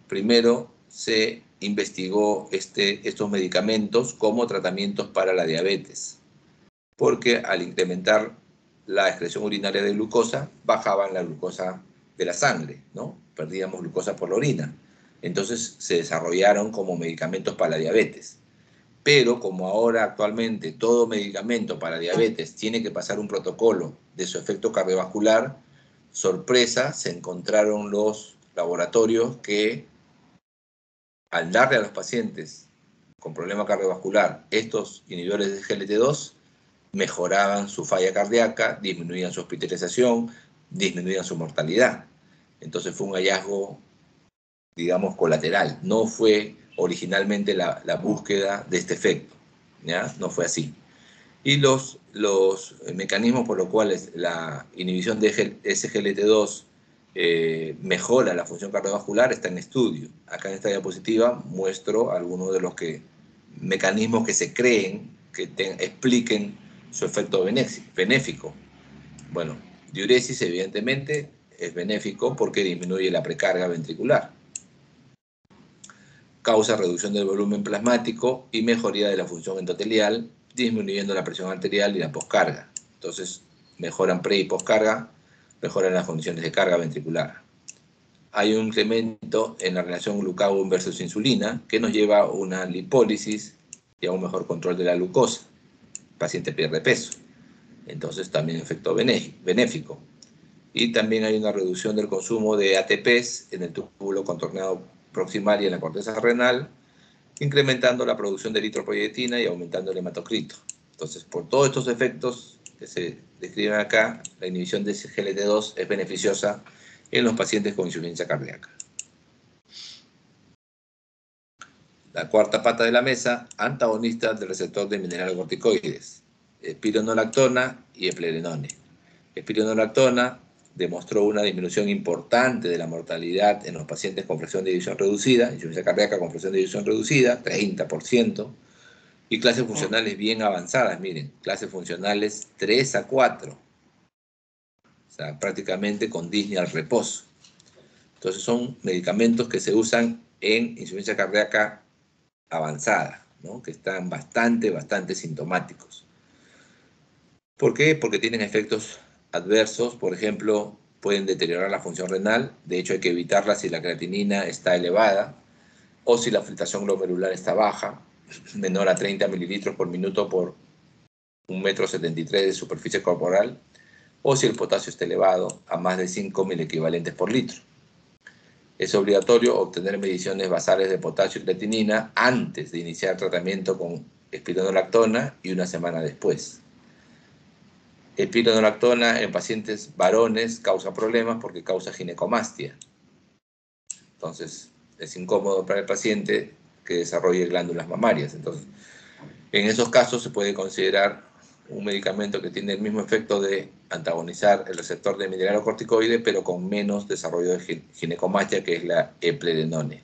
Primero se investigó estos medicamentos como tratamientos para la diabetes, porque al incrementar la excreción urinaria de glucosa, bajaban la glucosa de la sangre, ¿no? Perdíamos glucosa por la orina. Entonces se desarrollaron como medicamentos para la diabetes. Pero como ahora actualmente todo medicamento para diabetes tiene que pasar un protocolo de su efecto cardiovascular, sorpresa, se encontraron los laboratorios que al darle a los pacientes con problema cardiovascular estos inhibidores de SGLT2, mejoraban su falla cardíaca, disminuían su hospitalización, disminuían su mortalidad. Entonces fue un hallazgo, digamos, colateral. No fue originalmente la búsqueda de este efecto, ¿ya? No fue así. Y los mecanismos por los cuales la inhibición de SGLT2 mejora la función cardiovascular está en estudio. Acá en esta diapositiva muestro algunos de los mecanismos que se creen que expliquen su efecto benéfico. Bueno, diuresis evidentemente es benéfico porque disminuye la precarga ventricular. Causa reducción del volumen plasmático y mejoría de la función endotelial, disminuyendo la presión arterial y la poscarga. Entonces, mejoran pre y poscarga, mejoran las condiciones de carga ventricular. Hay un incremento en la relación glucagón versus insulina que nos lleva a una lipólisis y a un mejor control de la glucosa. El paciente pierde peso. Entonces, también efecto benéfico. Y también hay una reducción del consumo de ATPs en el túbulo contorneado proximal y en la corteza renal, incrementando la producción de eritropoyetina y aumentando el hematocrito. Entonces, por todos estos efectos que se describen acá, la inhibición de SGLT2 es beneficiosa en los pacientes con insuficiencia cardíaca. La cuarta pata de la mesa, antagonistas del receptor de mineralocorticoides, espironolactona y eplerenone. Espironolactona demostró una disminución importante de la mortalidad en los pacientes con fracción de eyección reducida, insuficiencia cardíaca con fracción de eyección reducida, 30%, y clases funcionales bien avanzadas, miren, clases funcionales 3 a 4, o sea, prácticamente con disney al reposo. Entonces son medicamentos que se usan en insuficiencia cardíaca avanzada, ¿no?, que están bastante sintomáticos. ¿Por qué? Porque tienen efectos adversos, por ejemplo, pueden deteriorar la función renal. De hecho, hay que evitarla si la creatinina está elevada o si la filtración glomerular está baja, menor a 30 mililitros por minuto por 1,73 m de superficie corporal, o si el potasio está elevado a más de 5 miliequivalentes por litro. Es obligatorio obtener mediciones basales de potasio y creatinina antes de iniciar tratamiento con espironolactona y una semana después. Espironolactona en pacientes varones causa problemas porque causa ginecomastia. Entonces, es incómodo para el paciente que desarrolle glándulas mamarias. Entonces, en esos casos se puede considerar un medicamento que tiene el mismo efecto de antagonizar el receptor de mineralocorticoide, pero con menos desarrollo de ginecomastia, que es la epledenone.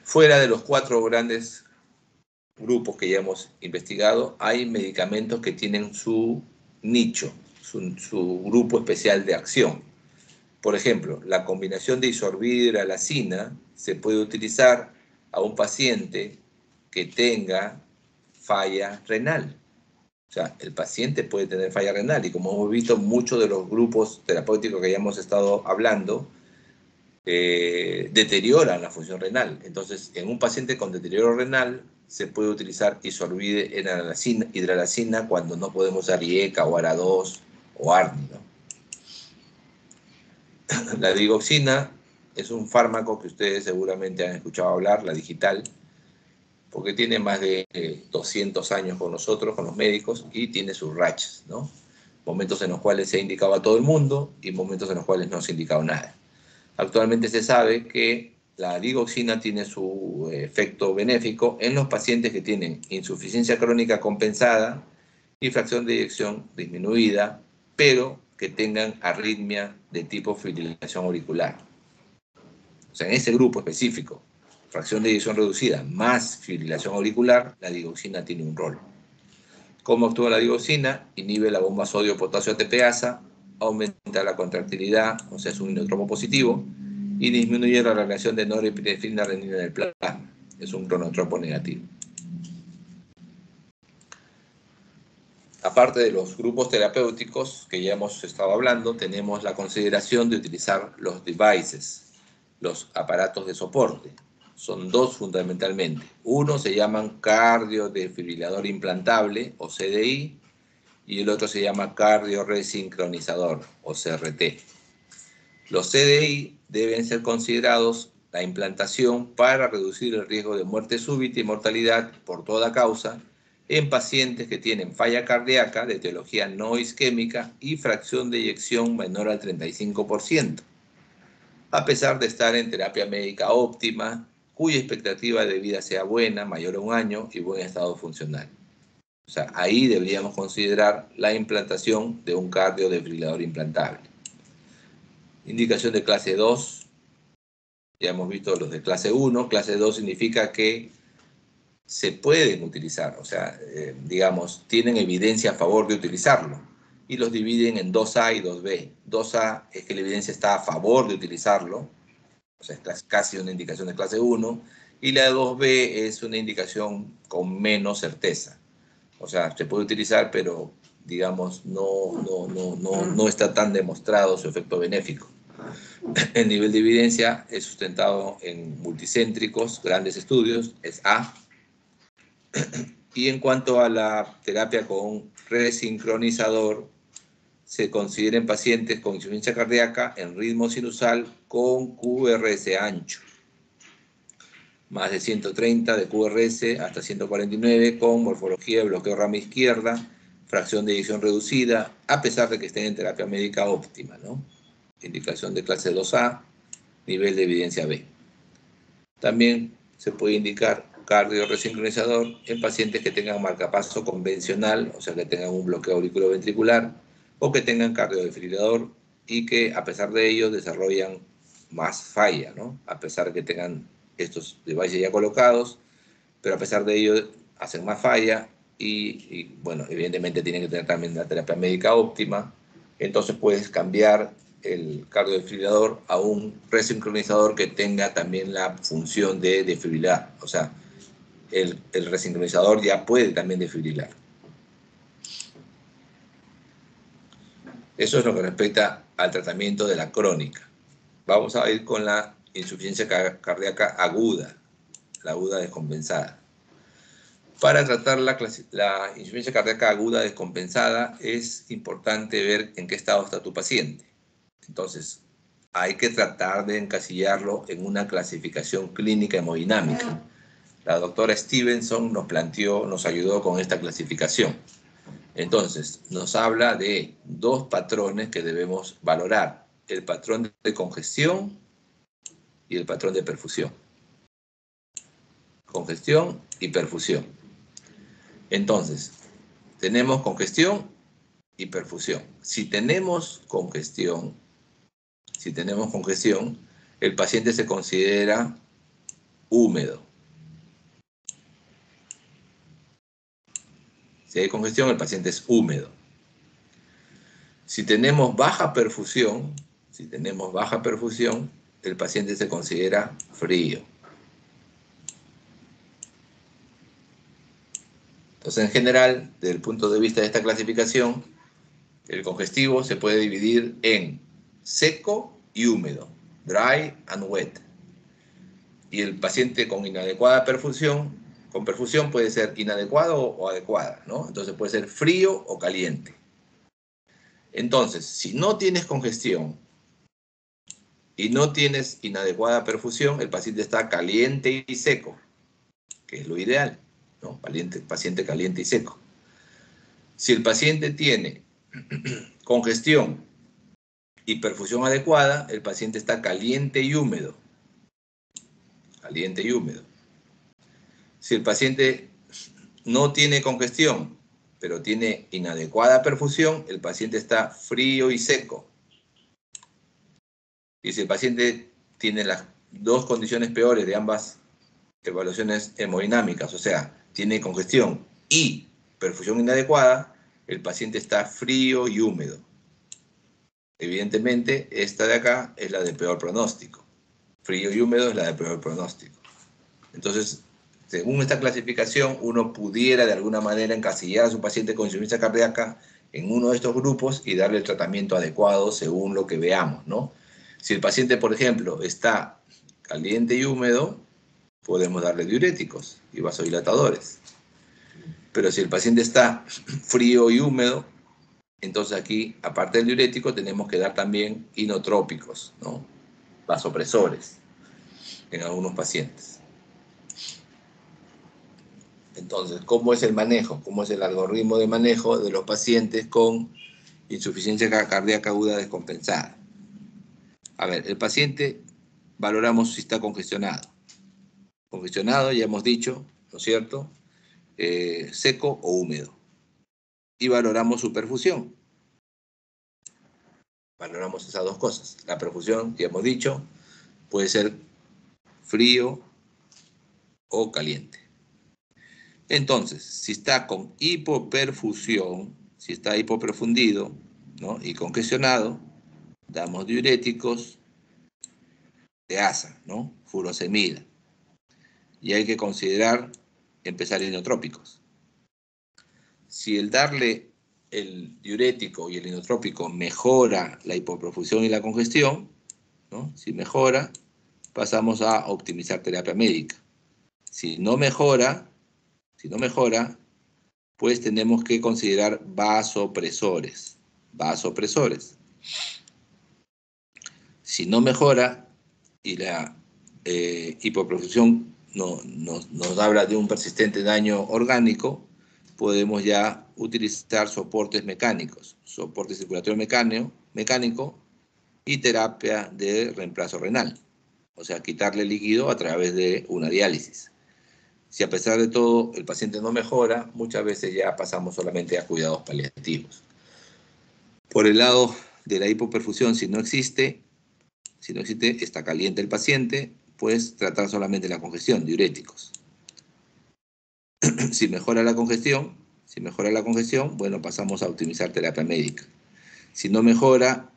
Fuera de los 4 grandes grupos que ya hemos investigado, hay medicamentos que tienen su nicho, su grupo especial de acción. Por ejemplo, la combinación de isorbida y hidralazina se puede utilizar a un paciente que tenga falla renal. O sea, el paciente puede tener falla renal y como hemos visto, muchos de los grupos terapéuticos que ya hemos estado hablando deterioran la función renal. Entonces, en un paciente con deterioro renal se puede utilizar isorbida hidralazina cuando no podemos usar IECA o ARA2 o ARNI, ¿no? La digoxina es un fármaco que ustedes seguramente han escuchado hablar, la digital, porque tiene más de 200 años con nosotros, con los médicos, y tiene sus rachas, ¿no? Momentos en los cuales se ha indicado a todo el mundo y momentos en los cuales no se ha indicado nada. Actualmente se sabe que la digoxina tiene su efecto benéfico en los pacientes que tienen insuficiencia crónica compensada y fracción de eyección disminuida, pero que tengan arritmia de tipo fibrilación auricular. O sea, en ese grupo específico, fracción de eyección reducida más fibrilación auricular, la digoxina tiene un rol. ¿Cómo actúa la digoxina? Inhibe la bomba sodio-potasio ATPasa, aumenta la contractilidad, o sea, es un inotropo positivo, y disminuye la relación de norepinefrina-renina en el plasma. Es un cronotropo negativo. Aparte de los grupos terapéuticos que ya hemos estado hablando, tenemos la consideración de utilizar los devices, los aparatos de soporte. Son 2 fundamentalmente. Uno se llama cardiodesfibrilador implantable, o CDI, y el otro se llama cardioresincronizador, o CRT. Los CDI deben ser considerados la implantación para reducir el riesgo de muerte súbita y mortalidad por toda causa en pacientes que tienen falla cardíaca de etiología no isquémica y fracción de eyección menor al 35%, a pesar de estar en terapia médica óptima, cuya expectativa de vida sea buena, mayor a 1 año y buen estado funcional. O sea, ahí deberíamos considerar la implantación de un cardiodesfibrilador implantable. Indicación de clase 2, ya hemos visto los de clase 1. Clase 2 significa que se pueden utilizar, o sea, digamos, tienen evidencia a favor de utilizarlo. Y los dividen en 2A y 2B. 2A es que la evidencia está a favor de utilizarlo, o sea, es casi una indicación de clase 1. Y la 2B es una indicación con menos certeza. O sea, se puede utilizar, pero, digamos, no está tan demostrado su efecto benéfico. El nivel de evidencia es sustentado en multicéntricos, grandes estudios, es A. Y en cuanto a la terapia con resincronizador, se considera en pacientes con insuficiencia cardíaca en ritmo sinusal con QRS ancho. Más de 130 de QRS hasta 149 con morfología de bloqueo rama izquierda, fracción de eyección reducida, a pesar de que estén en terapia médica óptima, ¿no? Indicación de clase 2A, nivel de evidencia B. También se puede indicar cardioresincronizador en pacientes que tengan marcapaso convencional, o sea, que tengan un bloqueo auriculoventricular, o que tengan cardiodesfibrilador y que a pesar de ello desarrollan más falla, ¿no? A pesar de que tengan estos devices ya colocados, pero a pesar de ello hacen más falla y bueno, evidentemente tienen que tener también la terapia médica óptima. Entonces puedes cambiar el cardiodesfibrilador a un resincronizador que tenga también la función de desfibrilar. O sea, el resincronizador ya puede también desfibrilar. Eso es lo que respecta al tratamiento de la crónica. Vamos a ir con la insuficiencia cardíaca aguda, la aguda descompensada. Para tratar la insuficiencia cardíaca aguda descompensada es importante ver en qué estado está tu paciente. Entonces, hay que tratar de encasillarlo en una clasificación clínica hemodinámica. La doctora Stevenson nos ayudó con esta clasificación. Entonces, nos habla de dos patrones que debemos valorar: el patrón de congestión y el patrón de perfusión. Congestión y perfusión. Entonces, tenemos congestión y perfusión. Si tenemos congestión, el paciente se considera húmedo. Si hay congestión, el paciente es húmedo. Si tenemos baja perfusión, el paciente se considera frío. Entonces, en general, desde el punto de vista de esta clasificación, el congestivo se puede dividir en seco y húmedo, dry and wet. Y el paciente con inadecuada perfusión, con perfusión puede ser inadecuado o adecuada, ¿no? Entonces puede ser frío o caliente. Entonces, si no tienes congestión y no tienes inadecuada perfusión, el paciente está caliente y seco, que es lo ideal, ¿no? Paciente caliente y seco. Si el paciente tiene congestión y perfusión adecuada, el paciente está caliente y húmedo. Caliente y húmedo. Si el paciente no tiene congestión, pero tiene inadecuada perfusión, el paciente está frío y seco. Y si el paciente tiene las dos condiciones peores de ambas evaluaciones hemodinámicas, o sea, tiene congestión y perfusión inadecuada, el paciente está frío y húmedo. Evidentemente, esta de acá es la de peor pronóstico. Frío y húmedo es la de peor pronóstico. Entonces, según esta clasificación, uno pudiera de alguna manera encasillar a su paciente con insuficiencia cardíaca en uno de estos grupos y darle el tratamiento adecuado según lo que veamos, ¿no? Si el paciente, por ejemplo, está caliente y húmedo, podemos darle diuréticos y vasodilatadores. Pero si el paciente está frío y húmedo, entonces aquí, aparte del diurético, tenemos que dar también inotrópicos, ¿no? Vasopresores en algunos pacientes. Entonces, ¿cómo es el manejo? ¿Cómo es el algoritmo de manejo de los pacientes con insuficiencia cardíaca aguda descompensada? A ver, el paciente valoramos si está congestionado. Congestionado, ya hemos dicho, ¿no es cierto? Seco o húmedo. Y valoramos su perfusión. Valoramos esas dos cosas. La perfusión, ya hemos dicho, puede ser frío o caliente. Entonces, si está con hipoperfusión, si está hipoperfundido, ¿no? Y congestionado, damos diuréticos de ASA, ¿no? Furosemida. Y hay que considerar empezar inotrópicos. Si el darle el diurético y el inotrópico mejora la hipoperfusión y la congestión, ¿no? Si mejora, pasamos a optimizar terapia médica. Si no mejora, pues tenemos que considerar vasopresores. Si no mejora y la hipoperfusión nos habla de un persistente daño orgánico, podemos ya utilizar soportes mecánicos, soporte circulatorio mecánico y terapia de reemplazo renal. O sea, quitarle líquido a través de una diálisis. Si a pesar de todo el paciente no mejora, muchas veces ya pasamos solamente a cuidados paliativos. Por el lado de la hipoperfusión, si no existe, está caliente el paciente, pues tratar solamente la congestión, diuréticos. Si mejora la congestión, bueno, pasamos a optimizar terapia médica. Si no mejora,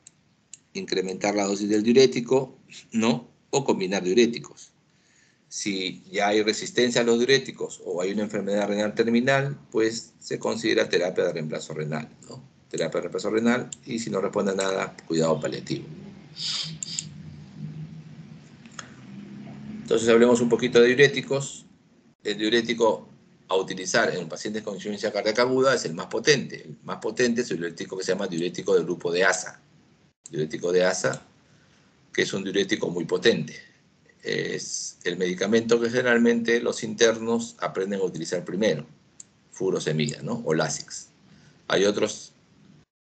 incrementar la dosis del diurético, ¿no? O combinar diuréticos. Si ya hay resistencia a los diuréticos o hay una enfermedad renal terminal, pues se considera terapia de reemplazo renal, ¿no? terapia reemplazo renal, y si no responde a nada, cuidado paliativo. Entonces hablemos un poquito de diuréticos. El diurético a utilizar en pacientes con insuficiencia cardíaca aguda es el más potente. El más potente es el diurético que se llama diurético del grupo de ASA. Diurético de ASA, que es un diurético muy potente. Es el medicamento que generalmente los internos aprenden a utilizar primero, furosemida, ¿no? O Lasix. Hay otros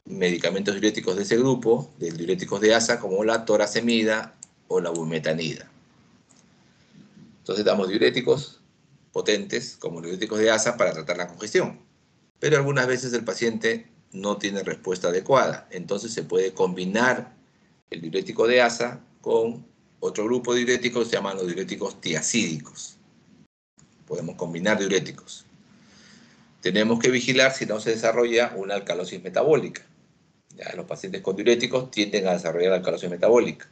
medicamentos diuréticos de ese grupo, de diuréticos de ASA, como la torasemida o la bumetanida. Entonces damos diuréticos potentes, como los diuréticos de ASA, para tratar la congestión. Pero algunas veces el paciente no tiene respuesta adecuada. Entonces se puede combinar el diurético de ASA con otro grupo de diuréticos que se llaman los diuréticos tiacídicos. Podemos combinar diuréticos. Tenemos que vigilar si no se desarrolla una alcalosis metabólica. Ya, los pacientes con diuréticos tienden a desarrollar alcalosis metabólica.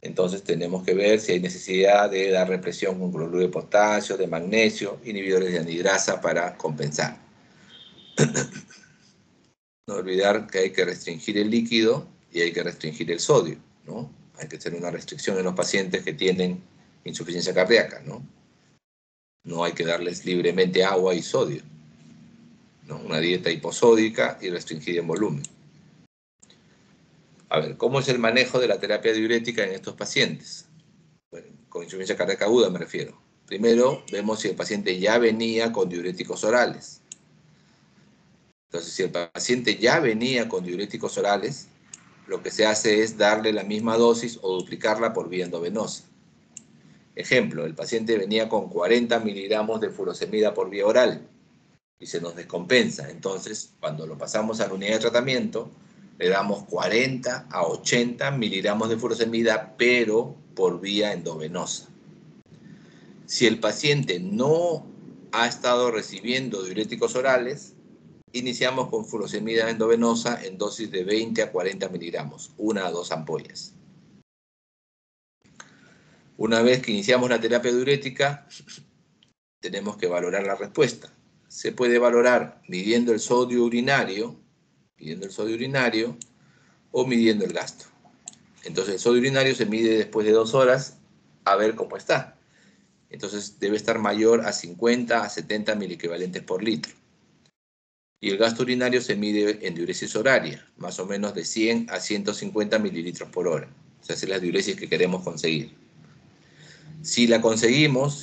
Entonces tenemos que ver si hay necesidad de dar represión con cloruro de potasio, de magnesio, inhibidores de anhidrasa para compensar. No olvidar que hay que restringir el líquido y hay que restringir el sodio, ¿no? Hay que hacer una restricción en los pacientes que tienen insuficiencia cardíaca, ¿no? No hay que darles libremente agua y sodio, ¿no? Una dieta hiposódica y restringida en volumen. A ver, ¿cómo es el manejo de la terapia diurética en estos pacientes? Bueno, con insuficiencia cardíaca aguda me refiero. Primero, vemos si el paciente ya venía con diuréticos orales. Entonces, si el paciente ya venía con diuréticos orales, lo que se hace es darle la misma dosis o duplicarla por vía endovenosa. Ejemplo, el paciente venía con 40 miligramos de furosemida por vía oral y se nos descompensa. Entonces, cuando lo pasamos a la unidad de tratamiento, le damos 40 a 80 miligramos de furosemida, pero por vía endovenosa. Si el paciente no ha estado recibiendo diuréticos orales, iniciamos con furosemida endovenosa en dosis de 20 a 40 miligramos, 1 a 2 ampollas. Una vez que iniciamos la terapia diurética, tenemos que valorar la respuesta. Se puede valorar midiendo el sodio urinario o midiendo el gasto. Entonces el sodio urinario se mide después de 2 horas a ver cómo está. Entonces debe estar mayor a 50 a 70 miliequivalentes por litro. Y el gasto urinario se mide en diuresis horaria, más o menos de 100 a 150 mililitros por hora. O sea, esa es la diuresis que queremos conseguir. Si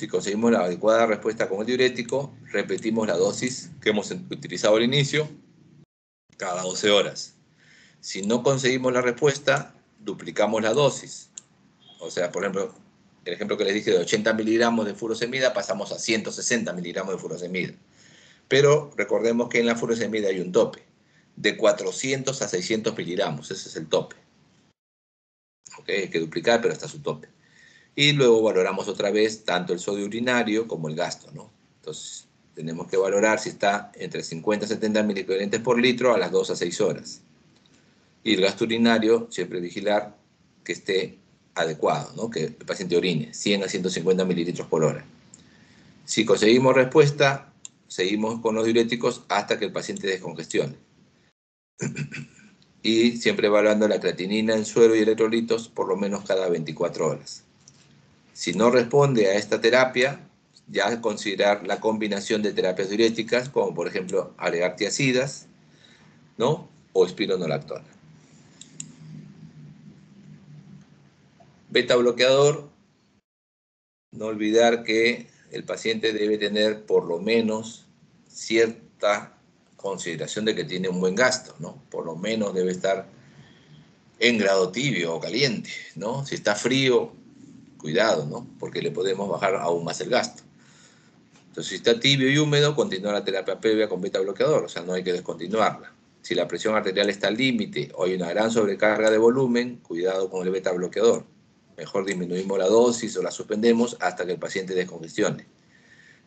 conseguimos la adecuada respuesta con el diurético, repetimos la dosis que hemos utilizado al inicio cada 12 horas. Si no conseguimos la respuesta, duplicamos la dosis. O sea, por ejemplo, el ejemplo que les dije de 80 miligramos de furosemida, pasamos a 160 miligramos de furosemida. Pero recordemos que en la furosemida hay un tope, de 400 a 600 miligramos, ese es el tope. ¿Ok? Hay que duplicar, pero está su tope. Y luego valoramos otra vez tanto el sodio urinario como el gasto, ¿no? Entonces, tenemos que valorar si está entre 50 y 70 miliequivalentes por litro a las 2 a 6 horas. Y el gasto urinario, siempre vigilar que esté adecuado, ¿no? Que el paciente orine 100 a 150 mililitros por hora. Si conseguimos respuesta, seguimos con los diuréticos hasta que el paciente descongestione. Y siempre evaluando la creatinina en suero y electrolitos por lo menos cada 24 horas. Si no responde a esta terapia, ya considerar la combinación de terapias diuréticas, como por ejemplo agregar tiacidas, ¿no? O espironolactona. Beta bloqueador, no olvidar que el paciente debe tener por lo menos cierta consideración de que tiene un buen gasto, ¿no? Por lo menos debe estar en grado tibio o caliente, ¿no? Si está frío, cuidado, ¿no? Porque le podemos bajar aún más el gasto. Entonces, si está tibio y húmedo, continúa la terapia previa con beta bloqueador, o sea, no hay que descontinuarla. Si la presión arterial está al límite o hay una gran sobrecarga de volumen, cuidado con el beta bloqueador. Mejor disminuimos la dosis o la suspendemos hasta que el paciente descongestione.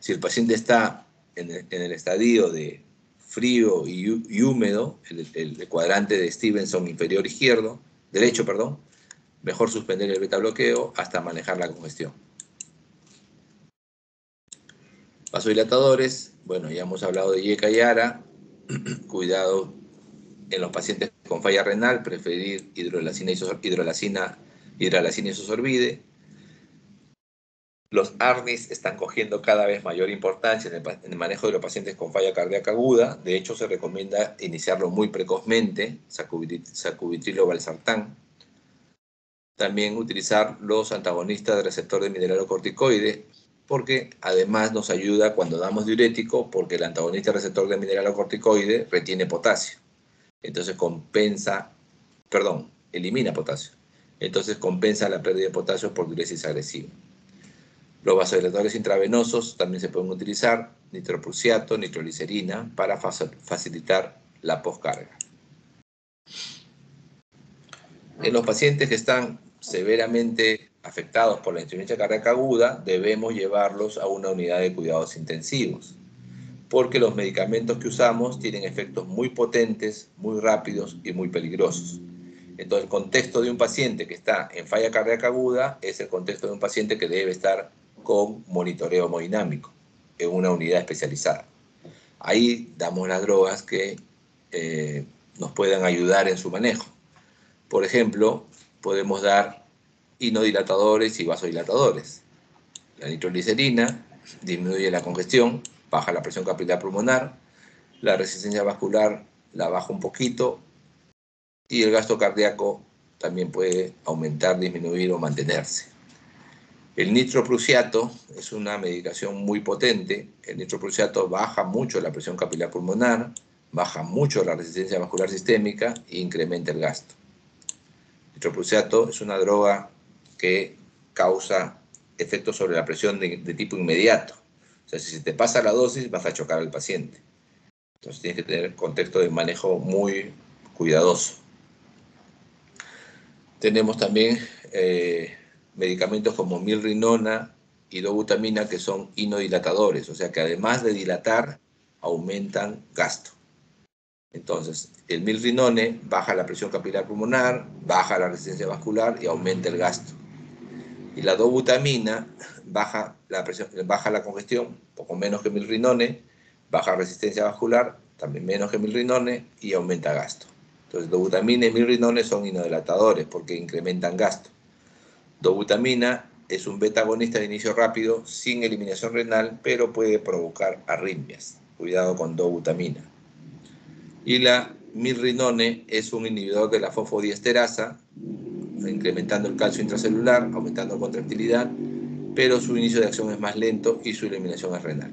Si el paciente está en el estadio de frío y húmedo, el cuadrante de Stevenson inferior izquierdo, derecho, perdón, mejor suspender el beta bloqueo hasta manejar la congestión. Vasodilatadores, bueno, ya hemos hablado de YECA y ARA, cuidado En los pacientes con falla renal, preferir hidralacina isosorbide. Los ARNIs están cogiendo cada vez mayor importancia en el manejo de los pacientes con falla cardíaca aguda. De hecho, se recomienda iniciarlo muy precozmente, sacubitril o valsartán. También utilizar los antagonistas del receptor de mineralocorticoide, porque además nos ayuda cuando damos diurético, porque el antagonista del receptor de mineralocorticoide retiene potasio. Entonces elimina potasio. Entonces compensa la pérdida de potasio por diuresis agresiva. Los vasodilatadores intravenosos también se pueden utilizar, nitroprusiato, nitroglicerina, para facilitar la poscarga. En los pacientes que están severamente afectados por la insuficiencia cardíaca aguda, debemos llevarlos a una unidad de cuidados intensivos, porque los medicamentos que usamos tienen efectos muy potentes, muy rápidos y muy peligrosos. Entonces, el contexto de un paciente que está en falla cardíaca aguda es el contexto de un paciente que debe estar con monitoreo hemodinámico en una unidad especializada. Ahí damos las drogas que nos puedan ayudar en su manejo. Por ejemplo, podemos dar inodilatadores y vasodilatadores. La nitroglicerina disminuye la congestión, baja la presión capilar pulmonar, la resistencia vascular la baja un poquito y el gasto cardíaco también puede aumentar, disminuir o mantenerse. El nitroprusiato es una medicación muy potente. El nitroprusiato baja mucho la presión capilar pulmonar, baja mucho la resistencia vascular sistémica e incrementa el gasto. El nitroprusiato es una droga que causa efectos sobre la presión de tipo inmediato. O sea, si se te pasa la dosis, vas a chocar al paciente. Entonces tienes que tener contexto de manejo muy cuidadoso. Tenemos también medicamentos como milrinona y dobutamina que son inodilatadores, o sea que además de dilatar, aumentan gasto. Entonces, el milrinone baja la presión capilar pulmonar, baja la resistencia vascular y aumenta el gasto. Y la dobutamina baja la congestión, poco menos que milrinone, baja resistencia vascular, también menos que milrinone y aumenta gasto. Entonces, dobutamina y milrinone son inodilatadores porque incrementan gasto. Dobutamina es un beta-agonista de inicio rápido sin eliminación renal, pero puede provocar arritmias. Cuidado con dobutamina. Y la milrinone es un inhibidor de la fosfodiesterasa, incrementando el calcio intracelular, aumentando contractilidad, pero su inicio de acción es más lento y su eliminación es renal.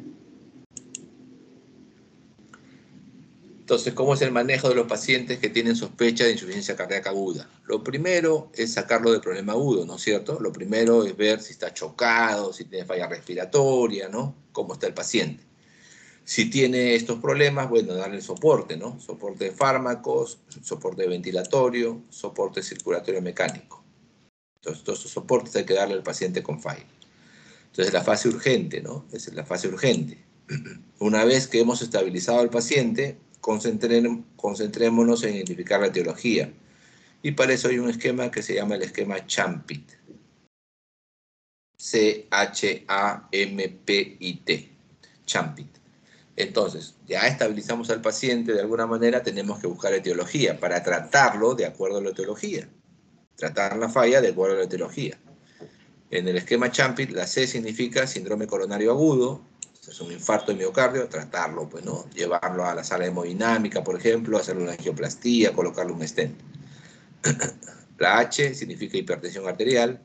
Entonces, ¿cómo es el manejo de los pacientes que tienen sospecha de insuficiencia cardíaca aguda? Lo primero es sacarlo del problema agudo, ¿no es cierto? Lo primero es ver si está chocado, si tiene falla respiratoria, ¿no? Cómo está el paciente. Si tiene estos problemas, bueno, darle soporte, ¿no? Soporte de fármacos, soporte ventilatorio, soporte circulatorio mecánico. Entonces, todos estos soportes hay que darle al paciente con falla. Entonces, la fase urgente, ¿no? Esa es la fase urgente. Una vez que hemos estabilizado al paciente, concentrémonos en identificar la etiología. Y para eso hay un esquema que se llama el esquema CHAMPIT. C-H-A-M-P-I-T. CHAMPIT. Entonces, ya estabilizamos al paciente, de alguna manera tenemos que buscar etiología para tratarlo de acuerdo a la etiología. Tratar la falla de acuerdo a la etiología. En el esquema CHAMPIT, la C significa síndrome coronario agudo, es un infarto de miocardio, tratarlo, pues, ¿no? Llevarlo a la sala de hemodinámica, por ejemplo, hacerle una angioplastía, colocarle un stent. La H significa hipertensión arterial,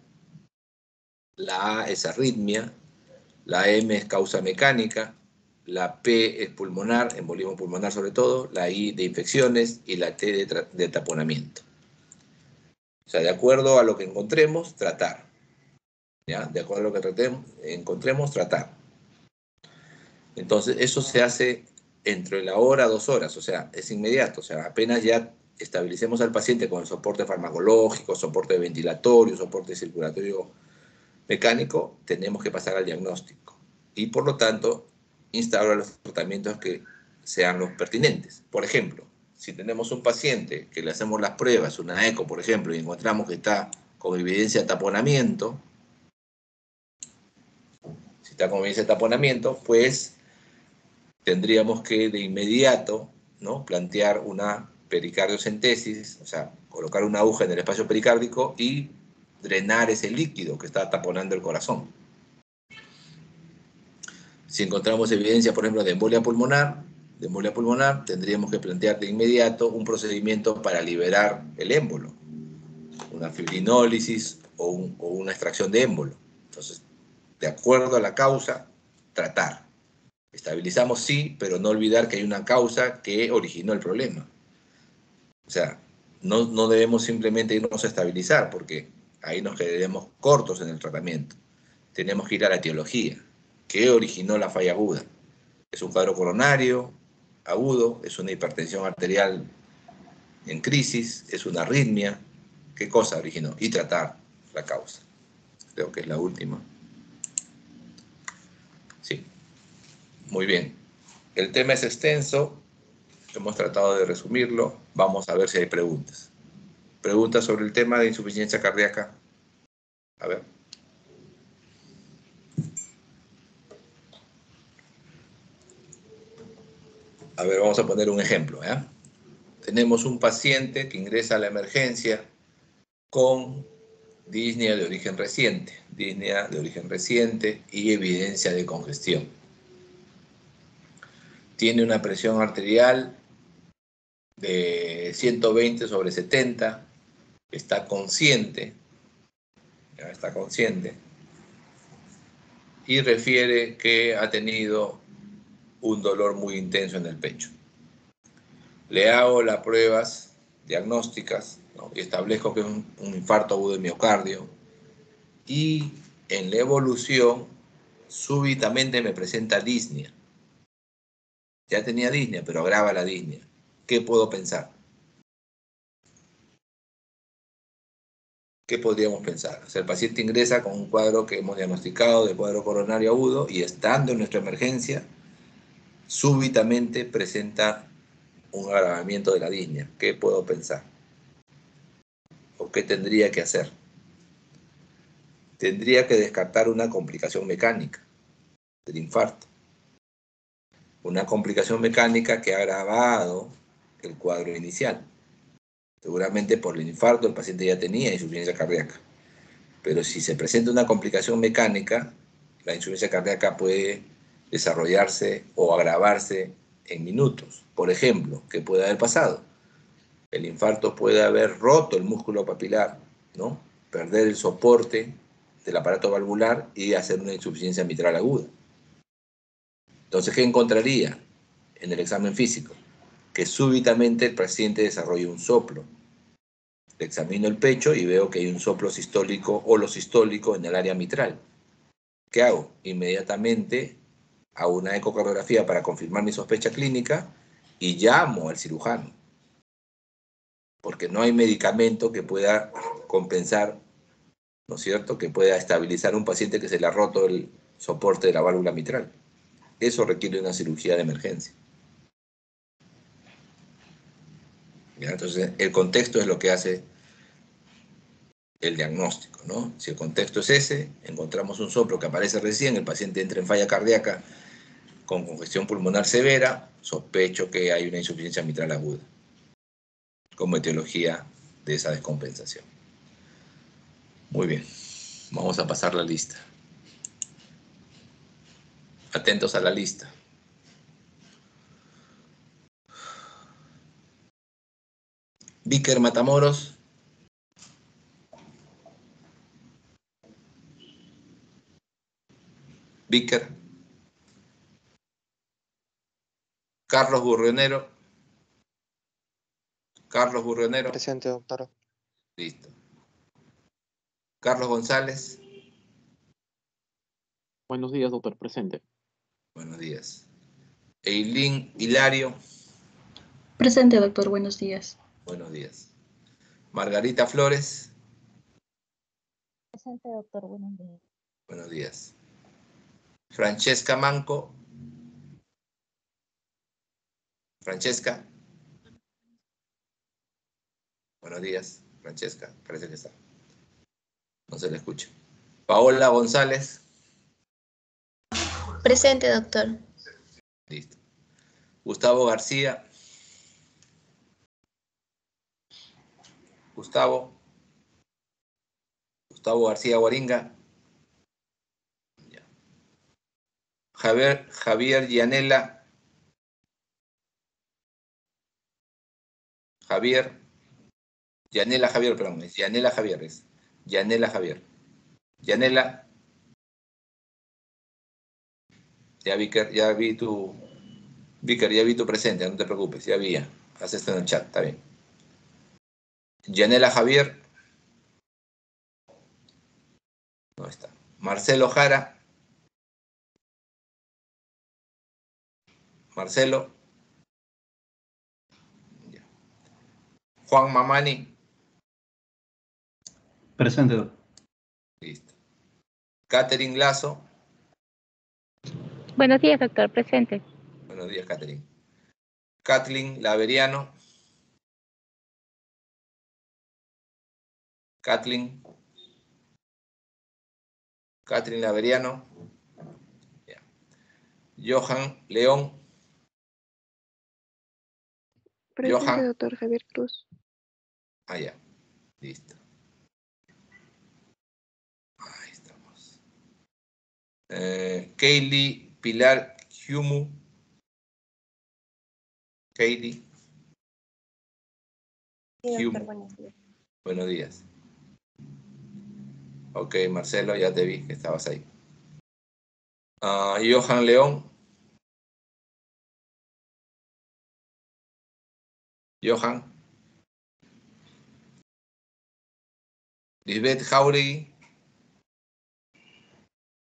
la A es arritmia, la M es causa mecánica, la P es pulmonar, embolismo pulmonar sobre todo, la I de infecciones y la T de taponamiento. O sea, de acuerdo a lo que encontremos, tratar. ¿Ya? De acuerdo a lo que encontremos, tratar. Entonces, eso se hace entre la hora a 2 horas, o sea, es inmediato. O sea, apenas ya estabilicemos al paciente con el soporte farmacológico, soporte ventilatorio, soporte circulatorio mecánico, tenemos que pasar al diagnóstico. Y por lo tanto, instaurar los tratamientos que sean los pertinentes. Por ejemplo, si tenemos un paciente que le hacemos las pruebas, una eco, por ejemplo, y encontramos que está con evidencia de taponamiento, si está con evidencia de taponamiento, pues tendríamos que de inmediato, ¿no?, plantear una pericardiocentesis, o sea, colocar una aguja en el espacio pericárdico y drenar ese líquido que está taponando el corazón. Si encontramos evidencia, por ejemplo, de embolia pulmonar, tendríamos que plantear de inmediato un procedimiento para liberar el émbolo, una fibrinólisis o una extracción de émbolo. Entonces, de acuerdo a la causa, tratar. Estabilizamos sí, pero no olvidar que hay una causa que originó el problema. O sea, no debemos simplemente irnos a estabilizar, porque ahí nos quedaremos cortos en el tratamiento. Tenemos que ir a la etiología. ¿Qué originó la falla aguda? ¿Es un cuadro coronario agudo? ¿Es una hipertensión arterial en crisis? ¿Es una arritmia? ¿Qué cosa originó? Y tratar la causa. Creo que es la última. Sí, muy bien. El tema es extenso. Hemos tratado de resumirlo. Vamos a ver si hay preguntas. ¿Preguntas sobre el tema de insuficiencia cardíaca? A ver. A ver, vamos a poner un ejemplo. Tenemos un paciente que ingresa a la emergencia con disnea de origen reciente y evidencia de congestión. Tiene una presión arterial de 120/70, está consciente, y refiere que ha tenido un dolor muy intenso en el pecho. Le hago las pruebas diagnósticas, ¿no? Y establezco que es un infarto agudo de miocardio, y en la evolución súbitamente me presenta disnea. Ya tenía disnea, pero agrava la disnea. ¿Qué puedo pensar? ¿Qué podríamos pensar? O sea, el paciente ingresa con un cuadro que hemos diagnosticado de cuadro coronario agudo y estando en nuestra emergencia, súbitamente presenta un agravamiento de la disnea. ¿Qué puedo pensar? ¿O qué tendría que hacer? Tendría que descartar una complicación mecánica del infarto. Una complicación mecánica que ha agravado el cuadro inicial. Seguramente por el infarto el paciente ya tenía insuficiencia cardíaca. Pero si se presenta una complicación mecánica, la insuficiencia cardíaca puede desarrollarse o agravarse en minutos. Por ejemplo, ¿qué puede haber pasado? El infarto puede haber roto el músculo papilar, ¿no? Perder el soporte del aparato valvular y hacer una insuficiencia mitral aguda. Entonces, ¿qué encontraría en el examen físico? Que súbitamente el paciente desarrolla un soplo. Examino el pecho y veo que hay un soplo sistólico o holosistólico en el área mitral. ¿Qué hago? Inmediatamente hago una ecocardiografía para confirmar mi sospecha clínica y llamo al cirujano, porque no hay medicamento que pueda compensar, ¿no es cierto?, que pueda estabilizar a un paciente que se le ha roto el soporte de la válvula mitral. Eso requiere una cirugía de emergencia. ¿Ya? Entonces, el contexto es lo que hace el diagnóstico, ¿no? Si el contexto es ese, encontramos un soplo que aparece recién, el paciente entra en falla cardíaca con congestión pulmonar severa, sospecho que hay una insuficiencia mitral aguda, como etiología de esa descompensación. Muy bien, vamos a pasar la lista. Atentos a la lista. Víker Matamoros. Víker. Carlos Burrionero. Carlos Burrionero. Presente, doctor. Listo. Carlos González. Buenos días, doctor. Presente. Buenos días. Eileen Hilario. Presente, doctor. Buenos días. Buenos días. Margarita Flores. Presente, doctor. Buenos días. Buenos días. Francesca Manco. Francesca. Buenos días, Francesca. Parece que está. No se le escucha. Paola González. Presente, doctor. Listo. Gustavo García. Gustavo García Guaringa. Ya. Javier Yanela. Yanela Javier, perdón, es Yanela Javier, es Yanela Javier. Yanela. Ya, Víker, ya vi tu presente, no te preocupes, ya vi ya. Haz esto en el chat, está bien. Yanela Javier. No está. Marcelo Jara. Marcelo. Ya. Juan Mamani. Presente, doctor. Listo. Catherine Lazo. Buenos días, doctor. Presente. Buenos días, Catherine. Kathleen Laveriano. Kathleen Laveriano. Ya. Johan León. Presente, Johan. doctor Javier Cruz. Ah, ya. Listo. Ahí estamos. Kaylee Pilar Humu. Kaylee. Sí, doctor, buenos días. Buenos días. Ok, Marcelo, ya te vi que estabas ahí. Johan León. Johan. Lisbeth Jauregui.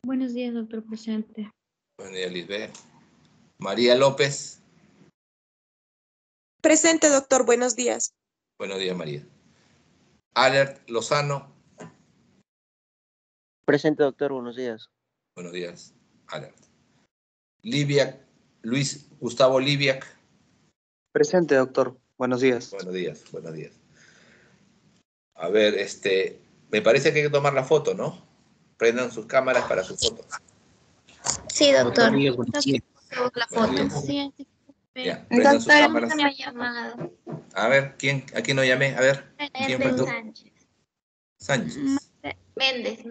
Buenos días, doctor presente. Buenos días, Lisbeth. María López. Presente, doctor. Buenos días. Buenos días, María. Alert Lozano. Presente, doctor. Buenos días. Buenos días, Alert. Liviac, Luis Gustavo Liviac. Presente, doctor. Buenos días. Buenos días, buenos días. A ver, me parece que hay que tomar la foto, ¿no? Prendan sus cámaras para su foto. Sí, doctor. La foto. Sí, Ya, prendan sus cámaras. me ha llamado. A ver, ¿a quién no llamé? A ver, ¿quién faltó? Sánchez. Sánchez. Méndez.